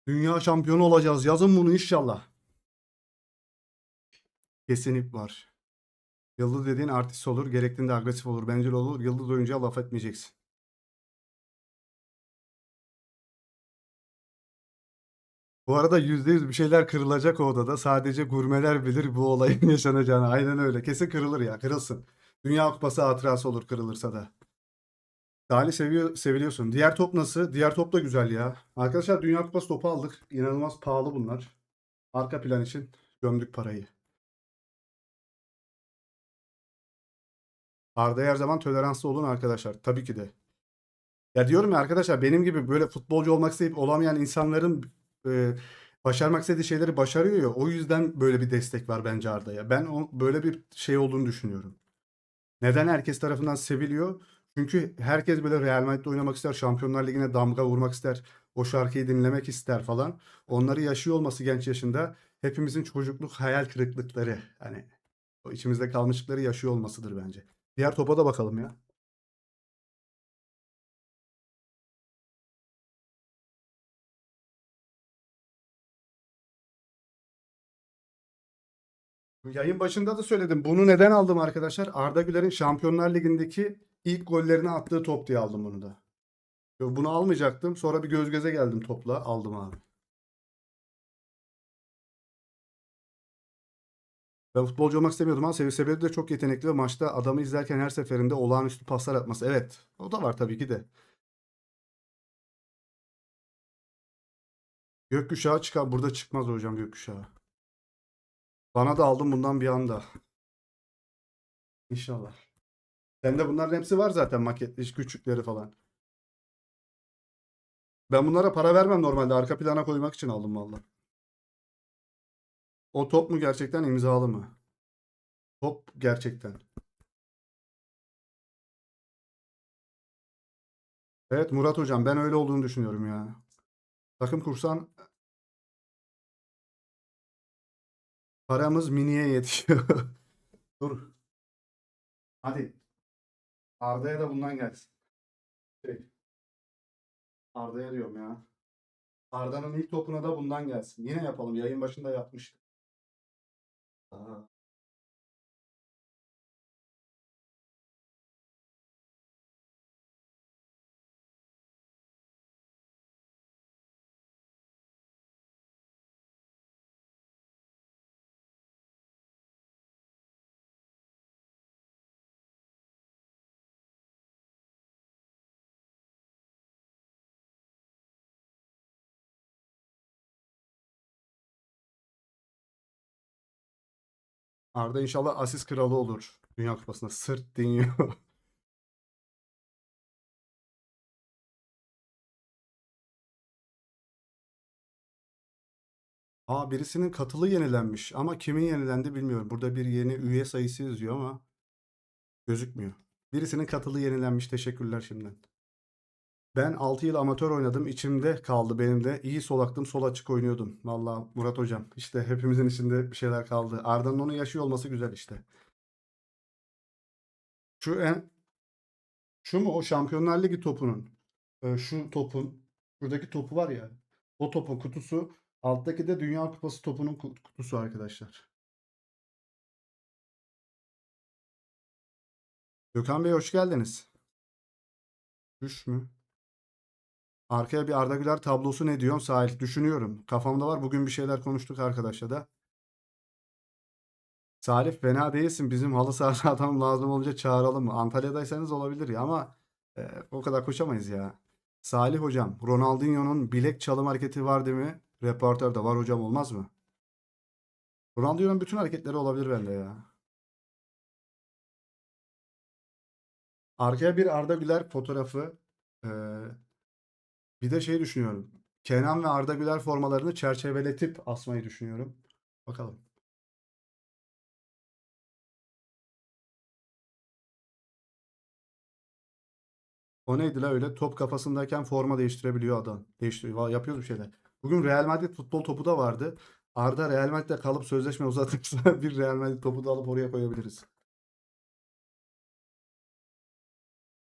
Dünya şampiyonu olacağız. Yazın bunu inşallah. Kesin ip var. Yıldız dediğin artist olur. Gerektiğinde agresif olur. Bencil olur. Yıldız oyuncuya laf etmeyeceksin. Bu arada %100 bir şeyler kırılacak o odada. Sadece gurmeler bilir bu olayın yaşanacağını. Aynen öyle. Kesin kırılır ya. Kırılsın. Dünya Kupası hatırası olur kırılırsa da. Salih seviliyorsun. Diğer top nasıl? Diğer top da güzel ya. Arkadaşlar Dünya Kupası topu aldık. İnanılmaz pahalı bunlar. Arka plan için gömdük parayı. Arda'ya her zaman toleranslı olun arkadaşlar. Tabii ki de. Ya diyorum ya arkadaşlar benim gibi böyle futbolcu olmak isteyip olamayan insanların e, başarmak istediği şeyleri başarıyor ya. O yüzden böyle bir destek var bence Arda'ya. Ben böyle bir şey olduğunu düşünüyorum. Neden herkes tarafından seviliyor? Çünkü herkes böyle Real Madrid'de oynamak ister. Şampiyonlar Ligi'ne damga vurmak ister. O şarkıyı dinlemek ister falan. Onları yaşıyor olması genç yaşında hepimizin çocukluk hayal kırıklıkları. Hani o içimizde kalmışlıkları yaşıyor olmasıdır bence. Diğer topa da bakalım ya. Yayın başında da söyledim. Bunu neden aldım arkadaşlar? Arda Güler'in Şampiyonlar Ligi'ndeki ilk gollerini attığı top diye aldım bunu da. Bunu almayacaktım. Sonra bir göz göze geldim topla. Aldım abi. Ben futbolcu olmak istemiyordum ama sebebi de çok yetenekli ve maçta adamı izlerken her seferinde olağanüstü paslar atması. Evet. O da var tabii ki de. Gökkuşağı çıkar. Burada çıkmaz hocam gökkuşağı. Bana da aldım bundan bir anda. İnşallah. Sende bunların hepsi var zaten maketli küçükleri falan. Ben bunlara para vermem normalde. Arka plana koymak için aldım valla. O top mu gerçekten imzalı mı? Top gerçekten. Evet Murat hocam ben öyle olduğunu düşünüyorum ya. Takım kursan paramız miniye yetişiyor. Dur. Hadi Arda'ya da bundan gelsin. Şey, Arda'ya diyorum ya. Arda'nın ilk topuna da bundan gelsin. Yine yapalım. Yayın başında yapmıştık. Aa. Arda inşallah asist kralı olur. Dünya Kupası'nda sırt dinliyor. Aa birisinin katılı yenilenmiş ama kimin yenilendi bilmiyorum. Burada bir yeni üye sayısı yazıyor ama gözükmüyor. Birisinin katılı yenilenmiş. Teşekkürler şimdiden. Ben 6 yıl amatör oynadım. İçimde kaldı benim de. İyi sol aklım, sol açık oynuyordum. Valla Murat hocam. İşte hepimizin içinde bir şeyler kaldı. Arda'nın onu yaşıyor olması güzel işte. Şu en şu mu o Şampiyonlar Ligi topunun? Şu topun şuradaki topu var ya. O topun kutusu. Alttaki de Dünya Kupası topunun kutusu arkadaşlar. Gökhan Bey hoş geldiniz. Düş mü? Arkaya bir Arda Güler tablosu ne diyorsun Salih? Düşünüyorum. Kafamda var. Bugün bir şeyler konuştuk arkadaşlar da. Salih fena değilsin. Bizim halı sahada adam lazım olunca çağıralım mı? Antalya'daysanız olabilir ya ama o kadar koşamayız ya. Salih hocam, Ronaldinho'nun bilek çalım hareketi var değil mi? Reporterde var hocam olmaz mı? Ronaldinho'nun bütün hareketleri olabilir bende ya. Arkaya bir Arda Güler fotoğrafı. e, Bir de şey düşünüyorum. Kenan ve Arda Güler formalarını çerçeveletip asmayı düşünüyorum. Bakalım. O neydi la öyle? Top kafasındayken forma değiştirebiliyor adam. Değiştiriyor. Yapıyoruz bir şeyler. Bugün Real Madrid futbol topu da vardı. Arda Real Madrid'de kalıp sözleşme uzatırsa bir Real Madrid topu da alıp oraya koyabiliriz.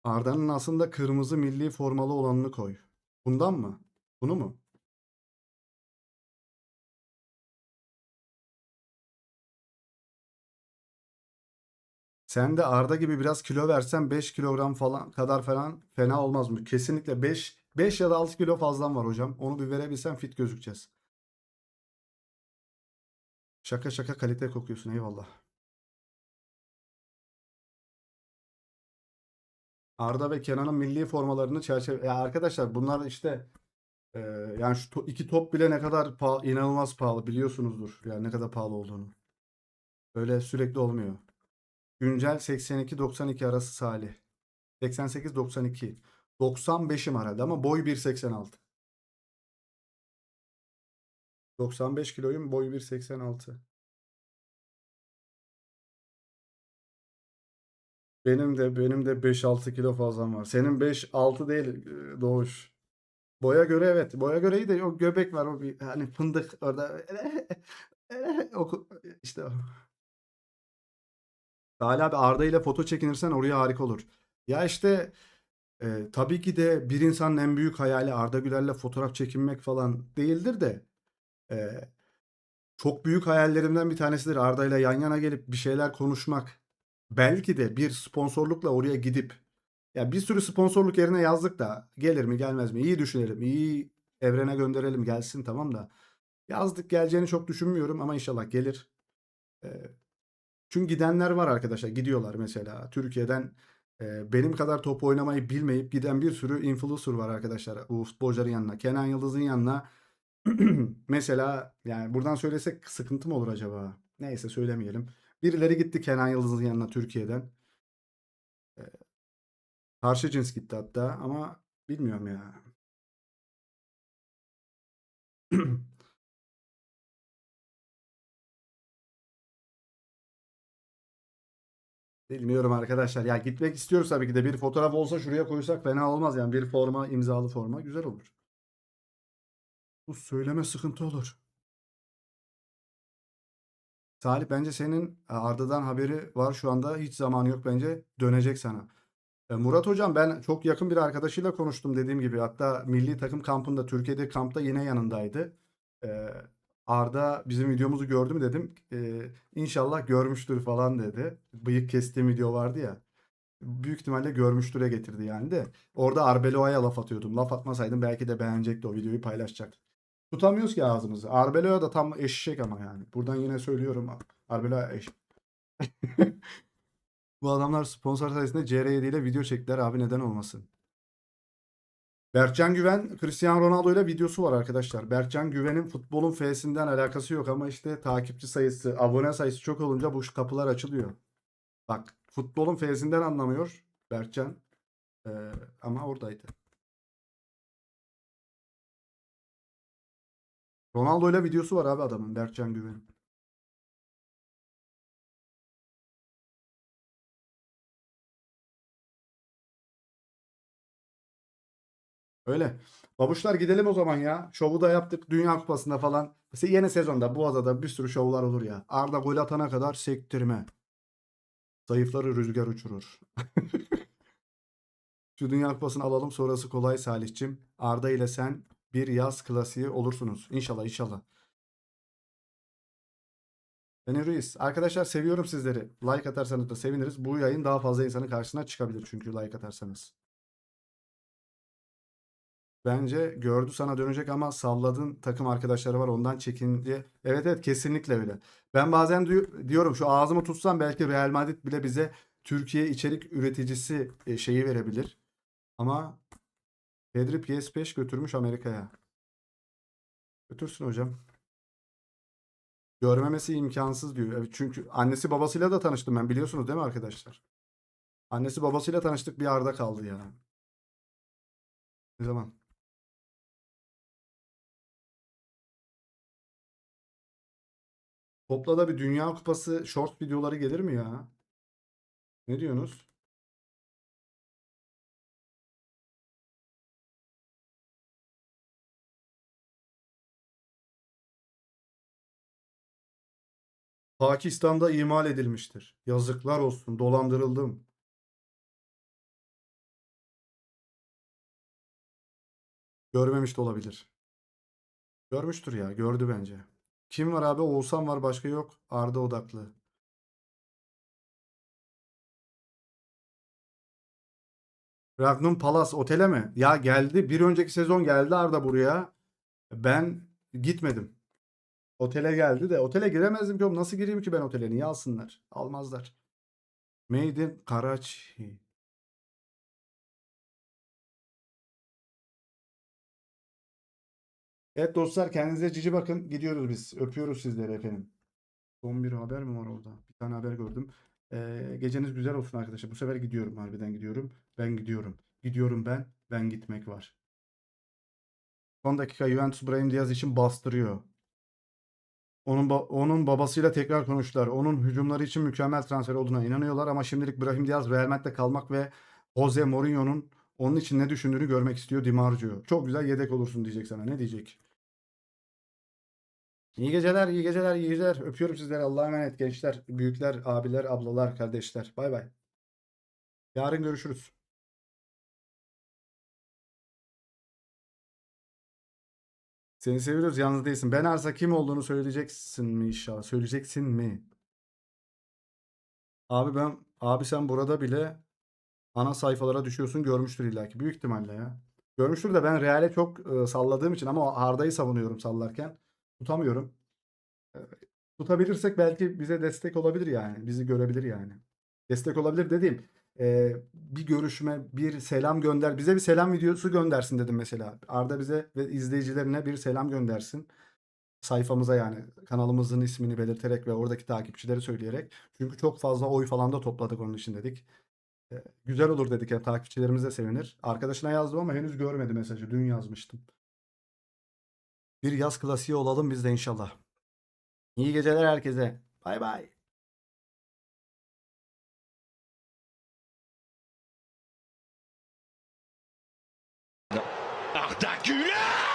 Arda'nın aslında kırmızı milli formalı olanını koy. Bundan mı? Bunu mu? Sen de Arda gibi biraz kilo versen 5 kilogram falan kadar falan fena olmaz mı? Kesinlikle 5 ya da 6 kilo fazlan var hocam. Onu bir verebilsen fit gözükeceğiz. Şaka şaka kalite kokuyorsun, eyvallah. Arda ve Kenan'ın milli formalarını çerçeve... Ya arkadaşlar bunlar işte e, yani şu iki top bile ne kadar inanılmaz pahalı biliyorsunuzdur. Yani ne kadar pahalı olduğunu. Öyle sürekli olmuyor. Güncel 82-92 arası Salih. 88-92. 95'im herhalde ama boy 1.86. 95 kiloyum, boy 1.86. Benim de 5-6 kilo fazlam var. Senin 5-6 değil Doğuş. Boya göre evet. Boya göre iyi de o göbek var, o bir hani fındık orada. O, işte o. Salih abi Arda ile foto çekinirsen oraya harika olur. Ya işte tabii ki de bir insanın en büyük hayali Arda Güler'le fotoğraf çekinmek falan değildir de e, çok büyük hayallerimden bir tanesidir Arda ile yan yana gelip bir şeyler konuşmak. Belki de bir sponsorlukla oraya gidip ya bir sürü sponsorluk yerine yazdık da gelir mi gelmez mi? İyi düşünelim. İyi evrene gönderelim gelsin tamam da. Yazdık geleceğini çok düşünmüyorum ama inşallah gelir. Ee, Çünkü gidenler var arkadaşlar. Gidiyorlar mesela. Türkiye'den benim kadar top oynamayı bilmeyip giden bir sürü influencer var arkadaşlar. Bu futbolcuların yanına. Kenan Yıldız'ın yanına. Mesela yani buradan söylesek sıkıntı mı olur acaba? Neyse söylemeyelim. Birileri gitti Kenan Yıldız'ın yanına Türkiye'den. Karşı cins gitti hatta ama bilmiyorum ya. Bilmiyorum arkadaşlar. Ya gitmek istiyoruz tabii ki de. Bir fotoğraf olsa şuraya koysak fena olmaz yani. Bir forma, imzalı forma güzel olur. Bu söyleme sıkıntı olur. Salih bence senin Arda'dan haberi var şu anda. Hiç zamanı yok bence. Dönecek sana. Murat hocam ben çok yakın bir arkadaşıyla konuştum dediğim gibi. Hatta milli takım kampında Türkiye'de kampta yine yanındaydı. E, Arda bizim videomuzu gördü mü dedim. İnşallah görmüştür falan dedi. Bıyık kestiğim video vardı ya. Büyük ihtimalle görmüştüre getirdi yani de. Orada Arbeloa'ya laf atıyordum. Laf atmasaydım belki de beğenecekti, o videoyu paylaşacaktı. Tutamıyoruz ki ağzımızı. Arbeloa da tam eşek ama yani. Buradan yine söylüyorum. Arbeloa eşek. Bu adamlar sponsor sayesinde CR7 ile video çektiler abi, neden olmasın. Berkcan Güven, Cristiano Ronaldo ile videosu var arkadaşlar. Berkcan Güven'in futbolun F'sinden alakası yok ama işte takipçi sayısı, abone sayısı çok olunca bu kapılar açılıyor. Bak futbolun F'sinden anlamıyor Berkcan. Ama oradaydı. Ronaldo ile videosu var abi adamın, Berkcan Güven'in. Öyle. Babuşlar gidelim o zaman ya. Şovu da yaptık Dünya Kupası'nda falan. Mesela yeni sezonda Boğaza'da bir sürü şovlar olur ya. Arda gol atana kadar sektirme. Zayıfları rüzgar uçurur. Şu Dünya Kupası'nı alalım, sonrası kolay Salihçim. Arda ile sen bir yaz klasiği olursunuz. İnşallah inşallah. Beni Ruiz. Arkadaşlar seviyorum sizleri. Like atarsanız da seviniriz. Bu yayın daha fazla insanın karşısına çıkabilir çünkü like atarsanız. Bence gördü sana dönecek ama salladın, takım arkadaşları var ondan çekince. Evet evet kesinlikle öyle. Ben bazen diyorum şu ağzımı tutsam belki Real Madrid bile bize Türkiye içerik üreticisi şeyi verebilir. Ama Pedri PS5 götürmüş Amerika'ya. Götürsün hocam. Görmemesi imkansız diyor. Evet, çünkü annesi babasıyla da tanıştım ben, biliyorsunuz değil mi arkadaşlar? Annesi babasıyla tanıştık, bir arada kaldı ya. Ne zaman? Topla da bir Dünya Kupası short videoları gelir mi ya? Ne diyorsunuz? Pakistan'da imal edilmiştir. Yazıklar olsun. Dolandırıldım. Görmemiş de olabilir. Görmüştür ya. Gördü bence. Kim var abi? Oğuzhan var. Başka yok. Arda odaklı. Magnum Palace otele mi? Ya geldi. Bir önceki sezon geldi Arda buraya. Ben gitmedim. Otele geldi de. Otele giremezdim ki oğlum. Nasıl gireyim ki ben otele? Niye alsınlar? Almazlar. Made in Karachi. Evet dostlar, kendinize cici bakın. Gidiyoruz biz. Öpüyoruz sizleri efendim. Son bir haber mi var orada? Bir tane haber gördüm. Geceniz güzel olsun arkadaşlar. Bu sefer gidiyorum. Harbiden gidiyorum. Ben gidiyorum. Gidiyorum ben. Ben gitmek var. Son dakika Juventus Brahim Diaz için bastırıyor. Onun babasıyla tekrar konuştular. Onun hücumları için mükemmel transfer olduğuna inanıyorlar ama şimdilik Brahim Diaz Real Madrid'de kalmak ve Jose Mourinho'nun onun için ne düşündüğünü görmek istiyor Di Marzio. Çok güzel yedek olursun diyecek sana. Ne diyecek? İyi geceler, iyi geceler, iyi geceler. Öpüyorum sizleri. Allah'a emanet gençler, büyükler, abiler, ablalar, kardeşler. Bay bay. Yarın görüşürüz. Seni seviyoruz, yalnız değilsin. Ben Arsa kim olduğunu söyleyeceksin mi inşallah? Söyleyeceksin mi? Abi sen burada bile ana sayfalara düşüyorsun, görmüştür illaki. Büyük ihtimalle ya. Görmüştür de ben Real'e çok salladığım için ama Arda'yı savunuyorum sallarken. Tutamıyorum. E, Tutabilirsek belki bize destek olabilir yani. Bizi görebilir yani. Destek olabilir dediğim bir görüşme, bir selam gönder. Bize bir selam videosu göndersin dedim mesela. Arda bize ve izleyicilerine bir selam göndersin. Sayfamıza yani kanalımızın ismini belirterek ve oradaki takipçileri söyleyerek. Çünkü çok fazla oy falan da topladık onun için dedik. Güzel olur dedik ya, takipçilerimiz de sevinir. Arkadaşına yazdım ama henüz görmedi mesajı. Dün yazmıştım. Bir yaz klasiği olalım biz de inşallah. İyi geceler herkese. Bay bay. Arda Güler